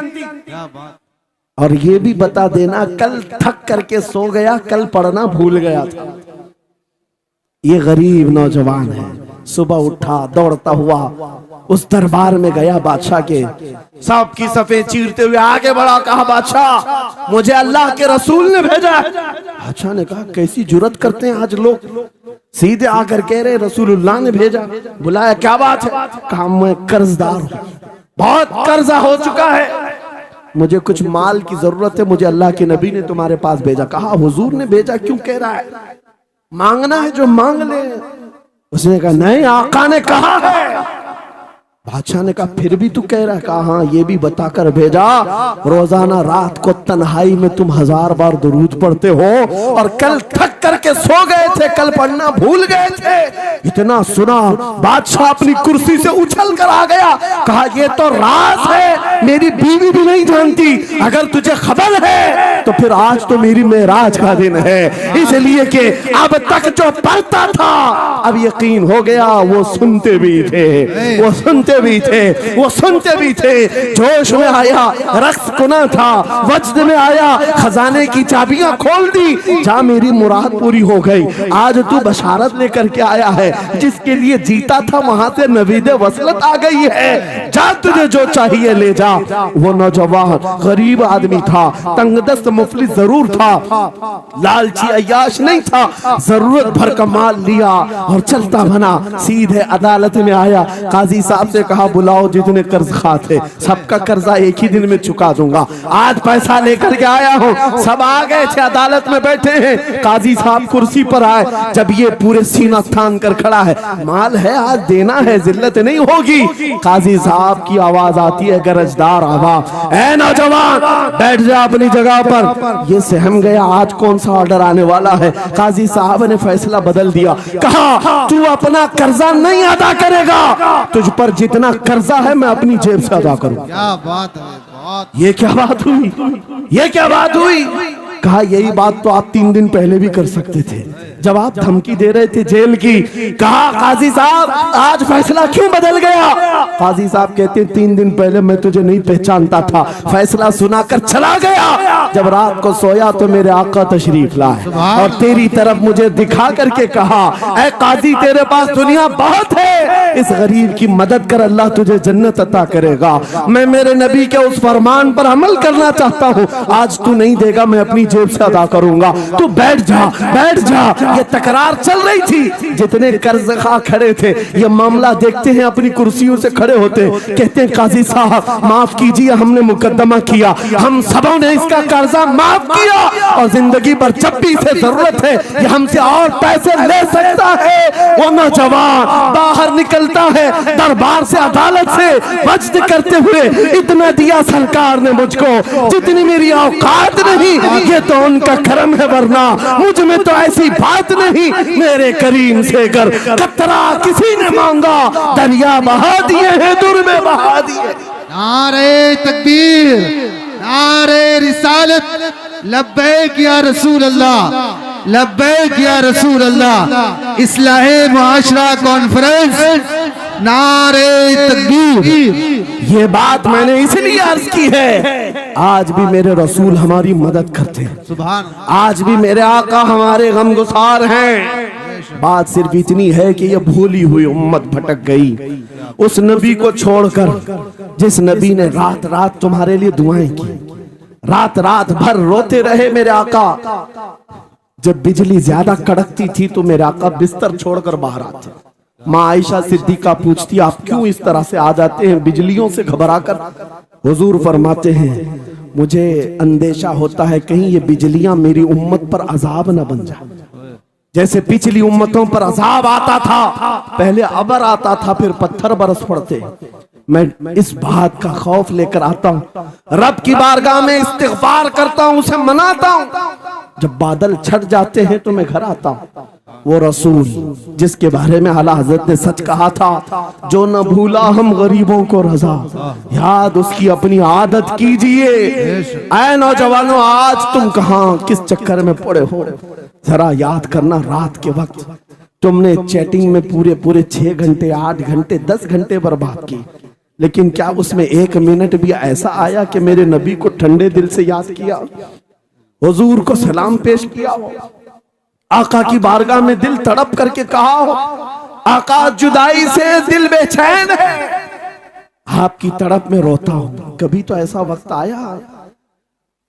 और ये भी बता देना कल थक करके सो गया, कल पढ़ना भूल गया था। ये गरीब नौजवान है, सुबह उठा दौड़ता हुआ उस दरबार में गया, बादशाह के सब की सफेद चीरते हुए आगे बढ़ा, कहा बादशाह मुझे अल्लाह के रसूल ने भेजा। बादशाह ने कहा कैसी जुर्रत करते हैं आज लोग, सीधे आकर कह रहे रसूलुल्लाह ने भेजा। बुलाया क्या बात है? कहा मैं कर्जदार हूं, बहुत कर्जा हो चुका है, मुझे कुछ माल की जरूरत है, मुझे अल्लाह के नबी ने तुम्हारे पास भेजा। कहा हुजूर ने भेजा, क्यों कह रहा है? मांगना है जो मांग ले। उसने कहा नहीं आका ने कहा है। बादशाह ने कहा फिर भी तू कह रहा है? कहा हाँ, ये भी बताकर भेजा रोजाना रात को तन्हाई में तुम 1000 बार दुरूद पढ़ते हो, और कल थक करके सो गए थे, कल पढ़ना भूल गए थे। इतना सुना बादशाह अपनी कुर्सी से उछल कर आ गया, कहा ये तो राज है, मेरी बीवी भी नहीं जानती, अगर तुझे खबर है तो फिर आज तो मेरी मेराज का दिन है, इसलिए कि अब तक जो पढ़ता था अब यकीन हो गया, वो सुनते भी थे, वो सुनते भी थे, वो सुनते भी थे। जोश में आया, रक्स कुना था, वजद में आया, खजाने की चाबियां खोल दी, जा मेरी मुराद पूरी हो गई। आज तू बशारत लेकर के आया है, जिसके लिए जीता था वहां से नवीद वसलत आ गई है। जा तुझे जो चाहिए ले जा। वो नौजवान गरीब आदमी था, तंगदस्त मुफलिस जरूर था, लालची अय्याश नहीं था, जरूरत भर का माल लिया और चलता बना। सीधे अदालत में आया, काजी साहब से कहा बुलाओ जितने कर्ज खा थे, सबका कर्जा एक ही दिन में चुका दूंगा। आज पैसा लेकर के आया हूँ। सब आ गए थे, अदालत में बैठे हैं। काजी साहब कुर्सी पर आए, जब ये पूरे सीना थान कर खड़ा है, माल है आज देना है, जिल्लत नहीं होगी। काजी साहब की आवाज आती है, गरजदार आवाज, ऐ नौजवान बैठ जा अपनी जगह पर। ये सहम गया, आज कौन सा ऑर्डर आने वाला है। काजी साहब ने फैसला बदल दिया, कहा तू अपना कर्जा नहीं अदा करेगा, तुझ पर जितना कर्जा है मैं अपनी जेब से अदा करूं। क्या बात है, बहुत। ये क्या बात हुई, ये क्या बात हुई। कहा यही बात तो आप 3 दिन पहले भी कर सकते थे, जब आप धमकी दे रहे थे जेल की। कहा काजी साहब आज फैसला क्यों बदल गया। काजी साहब कहते 3 दिन पहले मैं तुझे नहीं पहचानता था, फैसला सुनाकर चला गया। जब रात को सोया तो मेरे आका तशरीफ लाए और तेरी तरफ मुझे दिखा करके कहा, ऐ काजी तेरे पास दुनिया बहुत है, इस गरीब की मदद कर, अल्लाह तुझे जन्नत अता करेगा। मैं मेरे नबी के उस फरमान पर अमल करना चाहता हूँ, आज तू नहीं देगा मैं अपनी जेब से अदा करूंगा, तू बैठ जा बैठ जा। ये तकरार चल रही थी, जितने कर्ज खा खड़े थे ये मामला देखते हैं, अपनी कुर्सियों से खड़े होते, कहते हैं काजी साहब माफ कीजिए, हमने मुकदमा किया, हम सबों ने इसका कर्जा माफ किया और जिंदगी भर जब भी इसे जरूरत है ये हमसे और पैसे ले सकता है। वो नौजवान बाहर निकलता है दरबार से, अदालत से वज्द करते हुए, इतना दिया सरकार ने मुझको जितनी मेरी औकात नहीं, ये तो उनका करम है, वरना मुझ में तो ऐसी बात नहीं। मेरे करीम से कर कतरा किसी ने मांगा, दरिया बहा दिए हैं, दुर में बहा दिए। नारे तकबीर, नारे रिसालत, लब्बैक या रसूल अल्लाह, लब्बैक या रसूल अल्लाह। इस्लाहे मुआशरा कॉन्फ्रेंस, नारे तकबीर। ये बात मैंने इसलिए अर्ज की है, आज भी मेरे रसूल हमारी मदद करते हैं, सुभान, आज भी मेरे आका हमारे गमगुसार हैं। बात सिर्फ इतनी है कि ये भूली हुई उम्मत भटक गई उस नबी को छोड़कर जिस नबी ने रात रात तुम्हारे लिए दुआएं की, रात रात भर रोते रहे मेरे आका। जब बिजली ज्यादा कड़कती थी तो मेरे आका बिस्तर छोड़कर बाहर आते। माँ आयशा सिद्दीका पूछती आप क्यों इस तरह से आ जाते हैं बिजलियों से घबराकर। हुजूर फरमाते हैं मुझे अंदेशा होता है कहीं ये बिजलियां मेरी उम्मत पर अजाब न बन जाए, जैसे पिछली उम्मतों पर अजाब आता था, पहले अबर आता था फिर पत्थर बरस पड़ते। मैं इस बात का खौफ लेकर आता हूँ, रब की बारगाह में इस्तिग़फार करता हूँ, उसे मनाता हूँ। जब बादल छट जाते हैं तो मैं घर आता हूँ। वो रसूल जिसके बारे में आला हजरत ने सच कहा था, जो न भूला हम गरीबों को रजा, याद उसकी अपनी आदत कीजिए। ऐ नौजवानों आज तुम कहाँ किस चक्कर में पड़े हो, जरा याद करना। रात के वक्त तुमने चैटिंग में पूरे पूरे 6 घंटे 8 घंटे 10 घंटे बर्बाद की, लेकिन क्या उसमें 1 मिनट भी ऐसा आया कि मेरे नबी को ठंडे दिल से याद किया, हुजूर को सलाम पेश किया हो, आका की बारगाह में दिल तड़प करके कहा हो, आका जुदाई से दिल बेचैन है, आपकी तड़प में रोता हूं। कभी तो ऐसा वक्त आया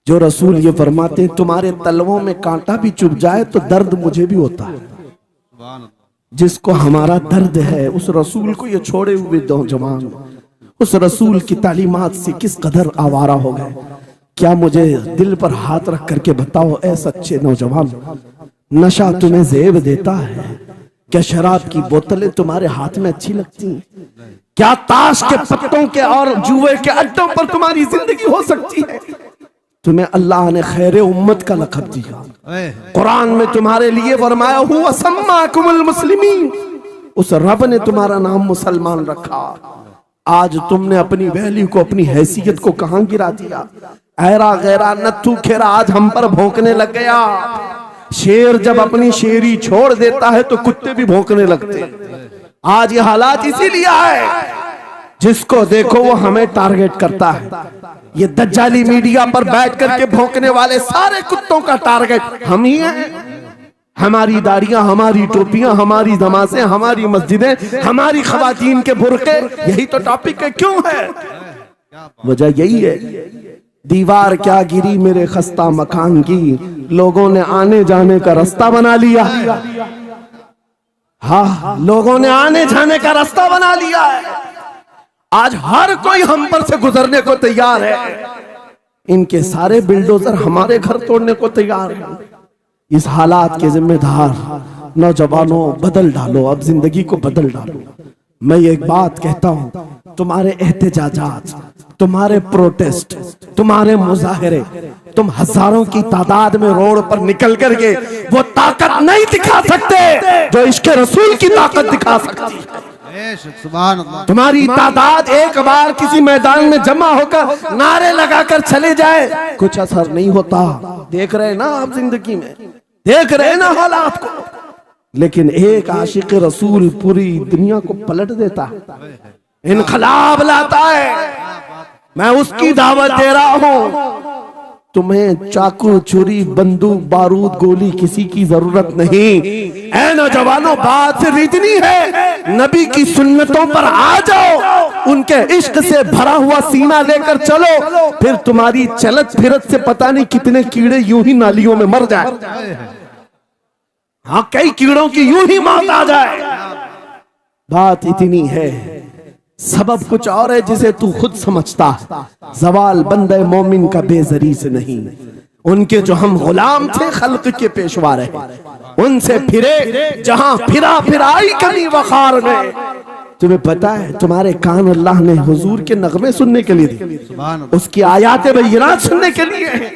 जो रसूल ये फरमाते तुम्हारे तलवों में कांटा भी चुभ जाए तो दर्द मुझे भी होता है। जिसको हमारा दर्द है उस रसूल को ये छोड़े हुए नौजवान उस रसूल की तालीमात से किस कदर आवारा हो गए। क्या मुझे दिल पर हाथ रख करके बताओ ऐ सच्चे नौजवान, नशा तुम्हें जेब देता है? क्या शराब की बोतलें तुम्हारे हाथ में अच्छी लगती हैं? क्या ताश के पत्तों के और जुए के अड्डों पर तुम्हारी जिंदगी हो सकती है? तुम्हें अल्लाह ने खैर उम्मत का लक़ब दिया, कुरान में तुम्हारे लिए फरमाया हुआ सम्माकुमुल मुस्लिमीन, उस रब ने तुम्हारा नाम मुसलमान रखा। आज तुमने अपनी वैल्यू को अपनी हैसियत को कहां गिरा दिया? ऐरा गैरा नत्थू खेरा आज हम पर भौंकने लग गया। शेर जब अपनी शेरी छोड़ देता है तो कुत्ते भी भौंकने लगते। आज ये हालात इसीलिए है, जिसको देखो वो हमें टारगेट करता है। ये दज्जाली मीडिया पर बैठ करके भौंकने वाले सारे कुत्तों का टारगेट हम ही हैं। हमारी दाढ़ियां, हमारी टोपियां, हमारी नमाजें, हमारी मस्जिदें, हमारी खवातीन के बुर्के, यही तो टॉपिक है। क्यों है? वजह यही है, दीवार क्या गिरी मेरे खस्ता मकान की, लोगों ने आने जाने का रास्ता बना लिया। हाँ, लोगों ने आने जाने का रास्ता बना लिया है। आज हर कोई हम पर से गुजरने को तैयार है। इनके सारे बिल्डोजर हमारे घर तोड़ने को तैयार हैं। इस हालात के जिम्मेदार नौजवानों, बदल डालो, अब जिंदगी को बदल डालो। मैं एक बात कहता हूं, तुम्हारे एहतजाजात, तुम्हारे प्रोटेस्ट, तुम्हारे मुजाहरे, तुम हजारों की तादाद में रोड पर निकल करके वो ताकत नहीं दिखा सकते जो इश्क रसूल की ताकत दिखा सकती है। सुभान अल्लाह। तुम्हारी तादाद एक बार किसी मैदान में जमा होकर नारे लगाकर चले जाए, कुछ असर नहीं होता। देख रहे ना आप, जिंदगी में देख रहे ना हालात को। लेकिन एक आशिक रसूल पूरी दुनिया को पलट देता है, इनकलाब लाता है। मैं उसकी दावत दे रहा हूं। तुम्हें चाकू, छुरी, बंदूक, बारूद, गोली किसी की जरूरत नहीं। ऐ नौजवानों, बात सिर्फ इतनी है, नबी की सुन्नतों पर आ जाओ, उनके इश्क से भरा हुआ सीना लेकर चलो, फिर तुम्हारी चलत फिरत से पता नहीं कितने कीड़े यूं ही नालियों में मर जाए। हाँ, कई कीड़ों की यूं ही मौत आ जाए। बात इतनी है, सबब कुछ और है जिसे तू खुद समझता है। जवाल बंदे मोमिन का बेजरी से नहीं, उनके जो हम गुलाम थे खल्क के पेशवा रहे, उनसे फिरे जहां फिरा फिराई कमी वखार में। तुम्हें पता है, तुम्हारे कान अल्लाह ने हुजूर के नगमे सुनने के लिए दिए, उसकी आयाते बय्यिनात सुनने के लिए।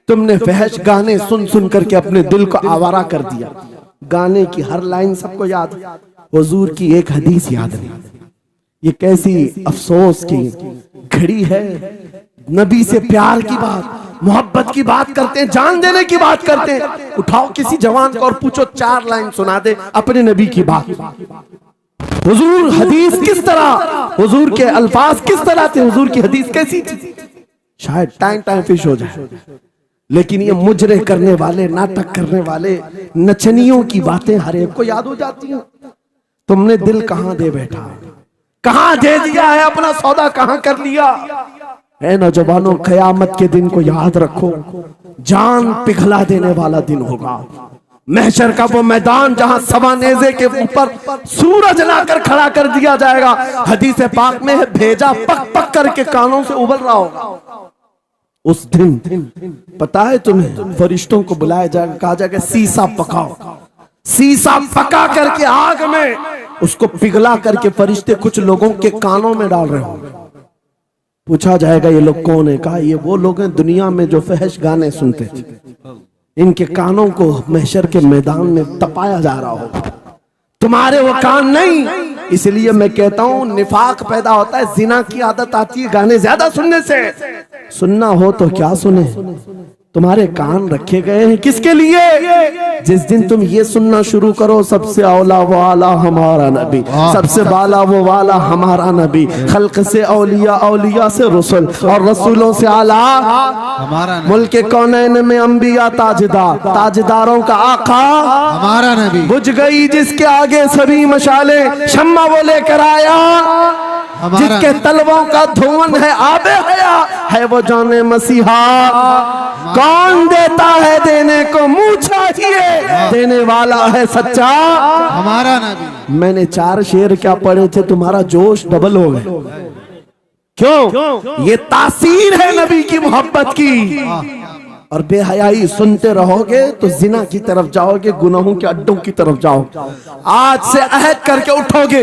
तुमने फहश गाने सुन सुन करके अपने दिल को आवारा कर दिया। गाने की हर लाइन सबको याद, हुजूर की एक हदीस याद नहीं। ये कैसी अफसोस की घड़ी है। नबी से प्यार की बात, मोहब्बत की बात करते हैं, जान देने की बात करते हैं। उठाओ किसी जवान को और पूछो 4 लाइन सुना दे अपने नबी की बात। हुजूर हदीस किस तरह, हुजूर के अल्फाज किस तरह थे, हुजूर की हदीस कैसी थी, शायद टाइम टाइम फिश हो जाए। लेकिन ये मुजरे करने वाले, नाटक करने वाले, नचनियों की बातें हर एक को याद हो जाती हैं। तुमने दिल कहां दे बैठा, कहां दे दिया है, अपना सौदा कहां कर लिया है। नौजवानों, कयामत के दिन को याद रखो, जान पिघला देने वाला दिन होगा। महशर का वो मैदान जहां सवा नेज़े के ऊपर सूरज लाकर खड़ा कर दिया जाएगा। हदीस पाक में है, भेजा पक पक करके कानों से उबल रहा होगा। उस दिन पता है तुम्हें, फरिश्तों को बुलाया जाएगा, कहा जाएगा सीसा पकाओ। सीसा पका करके आग में उसको पिघला करके फरिश्ते कुछ लोगों के कानों में डाल रहे होंगे। पूछा जाएगा ये लोग कौन है? कहा ये वो लोग हैं दुनिया में जो फहश गाने सुनते थे, इनके कानों को महशर के मैदान में तपाया जा रहा होगा। तुम्हारे वो कान नहीं। इसलिए मैं कहता हूं, निफाक पैदा होता है, जिना की आदत आती है गाने ज्यादा सुनने से। सुनना हो तो क्या सुने, तुम्हारे कान रखे गए हैं किसके लिए? जिस दिन तुम ये सुनना शुरू करो, सबसे औला वाला हमारा नबी, सबसे बाला वो वाला हमारा नबी, खल्क से औलिया, औलिया से रसूल, और रसूलों से आला हमारा नबी, मुल्क कौनैन में अंबिया ताजदार, ताजदारों का आका हमारा नबी, बुझ गई जिसके आगे सभी मशाले, शम्मा वो लेकर आया, जिसके तलवों का धुआं है आबे हया, है वो जाने मसीहा। कौन देता है देने को मुंह चाहिए, देने वाला है सच्चा हमारा नबी। मैंने 4 शेर क्या पढ़े थे, तुम्हारा जोश डबल हो गए। क्यों? ये तासीर है नबी की मोहब्बत की। और बेहयाई सुनते रहोगे तो जिना की तरफ जाओगे, गुनाहों के अड्डों की तरफ जाओगे। आज से अहद करके उठोगे,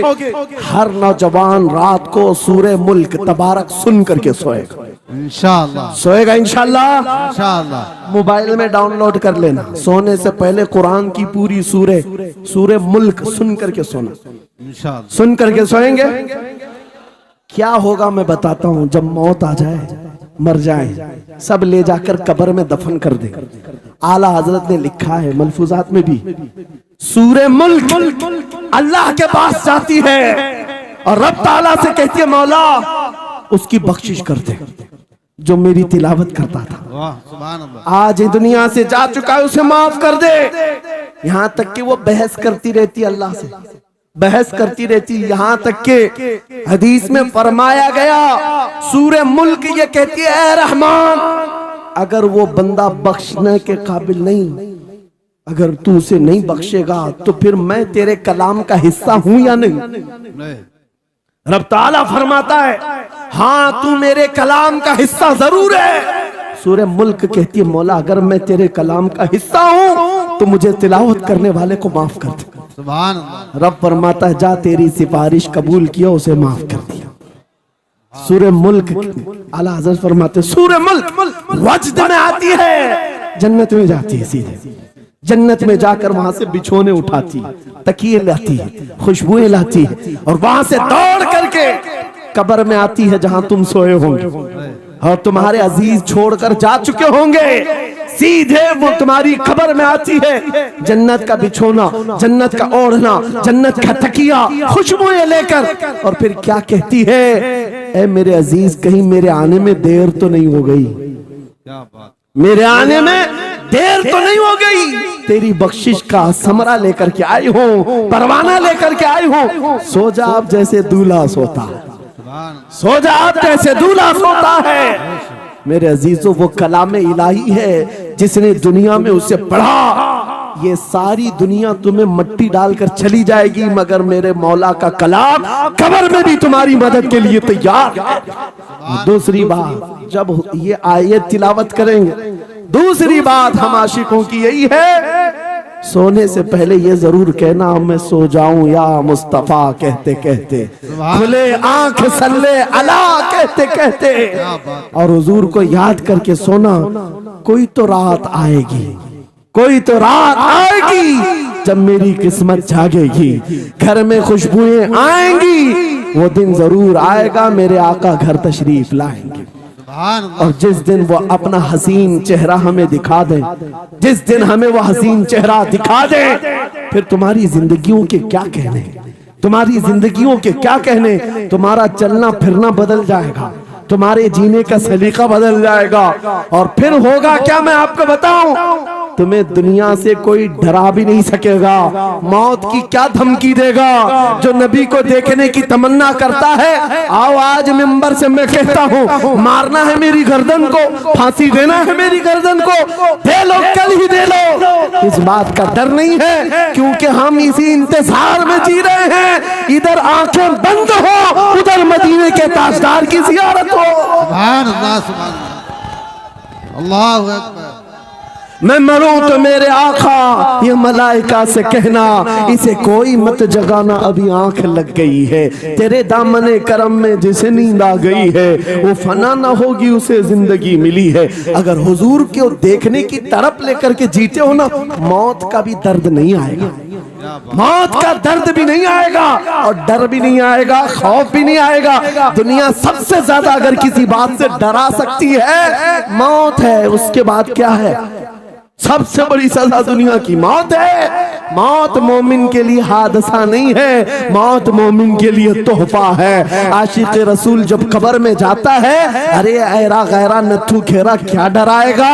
हर नौजवान रात को सूरे मुल्क तबारक सुन करके सोएगा। इंशाअल्लाह सोएगा इंशाअल्लाह। इंशाअल्लाह मोबाइल में डाउनलोड कर लेना, सोने से पहले कुरान की पूरी सूरे मुल्क सुन करके सोना। इंशाअल्लाह सुन करके सोएंगे, क्या होगा मैं बताता हूं। जब मौत आ जाए, मर जाए, सब ले जाकर कब्र में दफन कर दे। आला हजरत ने लिखा है मलफूजात में भी, सूरे मुल्क अल्लाह के पास जाती है और रब ताला से कहती है, मौला उसकी बख्शिश कर दे जो मेरी तिलावत करता था, वाह सुभान अल्लाह, आज दुनिया से जा चुका है, उसे माफ कर दे। यहाँ तक कि वो बहस करती रहती अल्लाह से, बहस करती रहती। यहाँ तक के हदीस में फरमाया गया, सूरह मुल्क ये कहती है, ऐ रहमान, अगर वो बंदा बख्शने के काबिल नहीं, अगर तू उसे नहीं बख्शेगा तो फिर मैं तेरे कलाम का हिस्सा हूं या नहीं? रब ताला फरमाता है, हाँ तू मेरे कलाम का हिस्सा जरूर है। सूरह मुल्क कहती है, मौला अगर मैं तेरे कलाम का हिस्सा हूं तो मुझे तिलावत करने वाले को माफ कर दे। सुभान अल्लाह। रब फरमाता है, जा तेरी सिफारिश कबूल किया, उसे माफ कर दिया। सूरह मुल्क आला हज़रत फरमाते, सूरह मुल्क वज्द में आती है, जन्नत में जाती है, सीधे जन्नत में जाकर वहां से बिछोने उठाती, तकिए लाती है, खुशबुएं लाती है, और वहां से दौड़ करके कब्र में आती है जहां तुम सोए होंगे और तुम्हारे अजीज छोड़कर जा चुके होंगे। सीधे वो तुम्हारी कब्र में आती है, जन्नत का बिछोना, जन्नत का ओढ़ना, जन्नत का तकिया, खुशबुएं लेकर, और फिर क्या कहती है, ए मेरे अजीज, कहीं मेरे आने में देर तो नहीं हो गई? क्या बात, मेरे आने में देर तो नहीं हो गई? तेरी बख्शिश का समरा लेकर के आई हूँ, परवाना लेकर के आई हूँ। सो जा आप जैसे दूल्हा सोता है, सो जा आप जैसे दूल्हा सोता है। मेरे अजीजों, वो कलामे इलाही है, जिसने दुनिया में उसे पढ़ा, ये सारी दुनिया तुम्हें मट्टी डालकर चली जाएगी, मगर मेरे मौला का कलाम कब्र में भी तुम्हारी मदद के लिए तैयार है। दूसरी बात, जब ये आयत तिलावत करेंगे, दूसरी बात हम आशिकों की यही है, सोने से पहले ये जरूर कहना, मैं सो जाऊं या मुस्तफा कहते कहते, खुले आंख सल्ले अला कहते कहते, और हुजूर को याद करके सोना। कोई तो रात आएगी, कोई तो रात आएगी जब मेरी किस्मत जागेगी, घर में खुशबुएं आएंगी, वो दिन जरूर आएगा, मेरे आका घर तशरीफ लाएंगे। और जिस दिन वो अपना हसीन चेहरा हमें दिखा दे, जिस दिन हमें वो हसीन चेहरा दिखा दे, फिर तुम्हारी जिंदगियों के क्या कहने, तुम्हारी जिंदगियों के क्या कहने, तुम्हारा चलना फिरना बदल जाएगा, तुम्हारे जीने का सलीका बदल जाएगा। और फिर होगा क्या, मैं आपको बताऊं, तुम्हें दुनिया से कोई डरा भी नहीं सकेगा। मौत की क्या धमकी देगा? जो नबी को देखने की तमन्ना करता है, आओ आज मिंबर से मैं कहता हूँ, मारना है मेरी गर्दन को, फांसी देना है मेरी गर्दन को, दे लो, कल ही दे लो। इस बात का डर नहीं है, क्योंकि हम इसी इंतजार में जी रहे हैं, इधर आंखें बंद हो, उधर मदीने के ताजदार की जियारत हो। सुभान अल्लाह, सुभान अल्लाह, अल्लाहु अकबर। मैं मरूं तो मेरे आका, ये मलाइका से कहना, इसे कोई मत जगाना, अभी आंख लग गई है, तेरे दामने करम में जिसे नींद आ गई है, वो फना ना होगी, उसे जिंदगी मिली है। अगर हुजूर को देखने की तड़प लेकर के जीते हो ना, मौत का भी दर्द नहीं आएगा, मौत का दर्द भी नहीं आएगा, और डर भी नहीं आएगा, खौफ भी नहीं आएगा। दुनिया सबसे ज्यादा अगर किसी बात से डरा सकती है, मौत है। उसके बाद क्या है? सबसे बड़ी सजा दुनिया की मौत है। मौत मोमिन के लिए हादसा नहीं है, मौत मोमिन के लिए तोहफा है। आशिक रसूल जब कब्र में जाता है, अरे ऐरा गैरा नथु खेरा क्या डराएगा?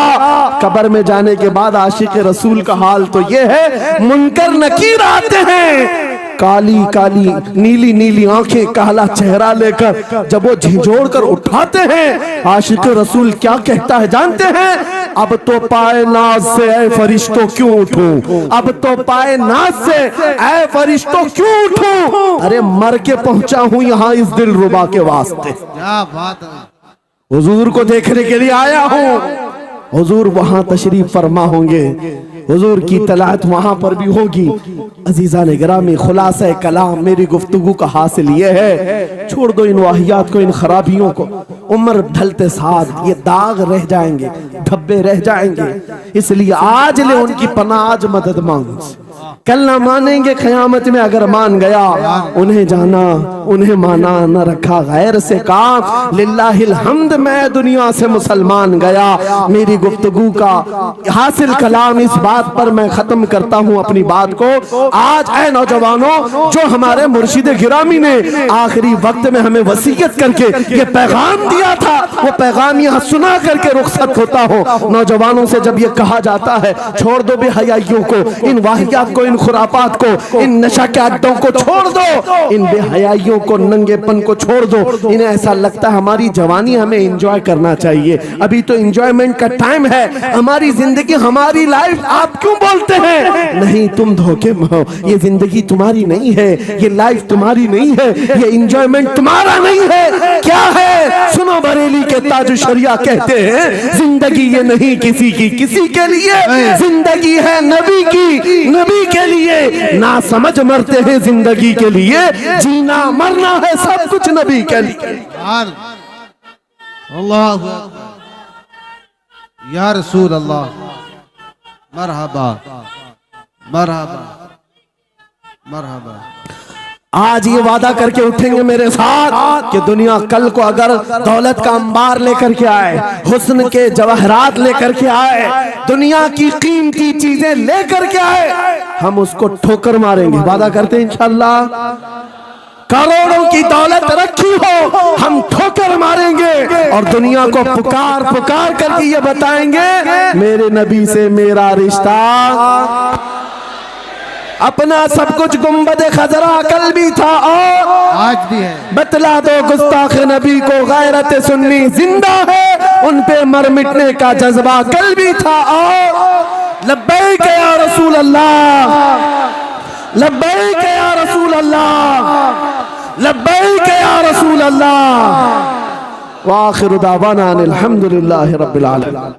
कब्र में जाने के बाद आशिक रसूल का हाल तो ये है, मुनकर नकीर आते हैं, काली काली नीली नीली आंखें, काला चेहरा लेकर जब वो झिझोड़ कर उठाते हैं, आशिक रसूल क्या कहता है जानते हैं? अब तो पाए नाज से ऐ फरिश्तों क्यों उठूं, अब तो पाए नाज से ऐ फरिश्तों क्यों उठूं, अरे मर के पहुंचा हूं यहाँ इस दिल रुबा के वास्ते। क्या बात है, हुजूर को देखने के लिए आया हूं। हुजूर वहां तशरीफ फरमा होंगे, हुजूर की तलात वहां पर भी होगी। अजीजा ने गिरामी, खुलासा कलाम मेरी गुफ्तगू का हासिल ये है, छोड़ दो इन वाहियात को, इन खराबियों को। उम्र ढलते साथ ये दाग रह जाएंगे, धब्बे रह जाएंगे, इसलिए आज ले उनकी पनाह, आज मदद मांग। कल ना मानेंगे, क़यामत में अगर मान गया, उन्हें जाना उन्हें माना न रखा गैर से काम। लिल्लाहिल हम्द, मैं दुनिया से मुसलमान गया। मेरी गुफ्तगू का हासिल कलाम इस बात पर मैं खत्म करता हूँ अपनी बात को। आज ऐ नौजवानों, जो हमारे मुर्शिद गिरामी ने आखिरी वक्त में हमें वसीयत करके ये पैगाम दिया था, वो पैगाम यहाँ सुना करके रुखसत होता हो। नौजवानों से जब ये कहा जाता है छोड़ दो बेहयाइयों को, इन वाहियात को, इन खुरापात को, इन नशा के अड्डों को छोड़ दो, इन बेहयाइयों को, नंगेपन को छोड़ दो। इन्हें ऐसा लगता है हमारी जवानी हमें एंजॉय करना चाहिए, अभी तो एंजॉयमेंट का टाइम है, हमारी जिंदगी, हमारी लाइफ। आप क्यों बोलते हैं? नहीं, तुम धोखे में हो। ये जिंदगी तुम्हारी नहीं है, ये लाइफ तुम्हारी नहीं है, ये एंजॉयमेंट तुम्हारा नहीं है। क्या है? सुनो, बरेली के ताज शरिया कहते हैं जिंदगी ये नहीं किसी की किसी के लिए, जिंदगी है नबी की नबी के लिए। ना समझ मरते हैं जिंदगी के लिए, जीना मरना है सब कुछ नबी के लिए। अल्लाह या रसूल अल्लाह, मरहबा मरहबा मरहबा। आज ये वादा करके उठेंगे मेरे साथ कि दुनिया कल को अगर दौलत का अंबार लेकर के आए, हुस्न के जवाहरात लेकर के आए, दुनिया की कीमती चीजें लेकर के आए, हम उसको ठोकर मारेंगे। वादा करते हैं इंशाअल्लाह। करोड़ों की दौलत रखी हो, हम ठोकर मारेंगे और दुनिया को पुकार पुकार करके ये बताएंगे मेरे नबी से मेरा रिश्ता। अपना सब कुछ गुंबद खजरा कल भी था और आज भी है। बतला दो गुस्ताख नबी को गैरत सुन्नी जिंदा है, उन पे मर मिटने का जज्बा कल भी था और लब्बैक या रसूल अल्लाह, लब्बैक या रसूल अल्लाह, लब्बैक या रसूल अल्लाह। व आखिरु दावाना अनिल हम्दुलिल्लाहि रब्बिल आलमीन।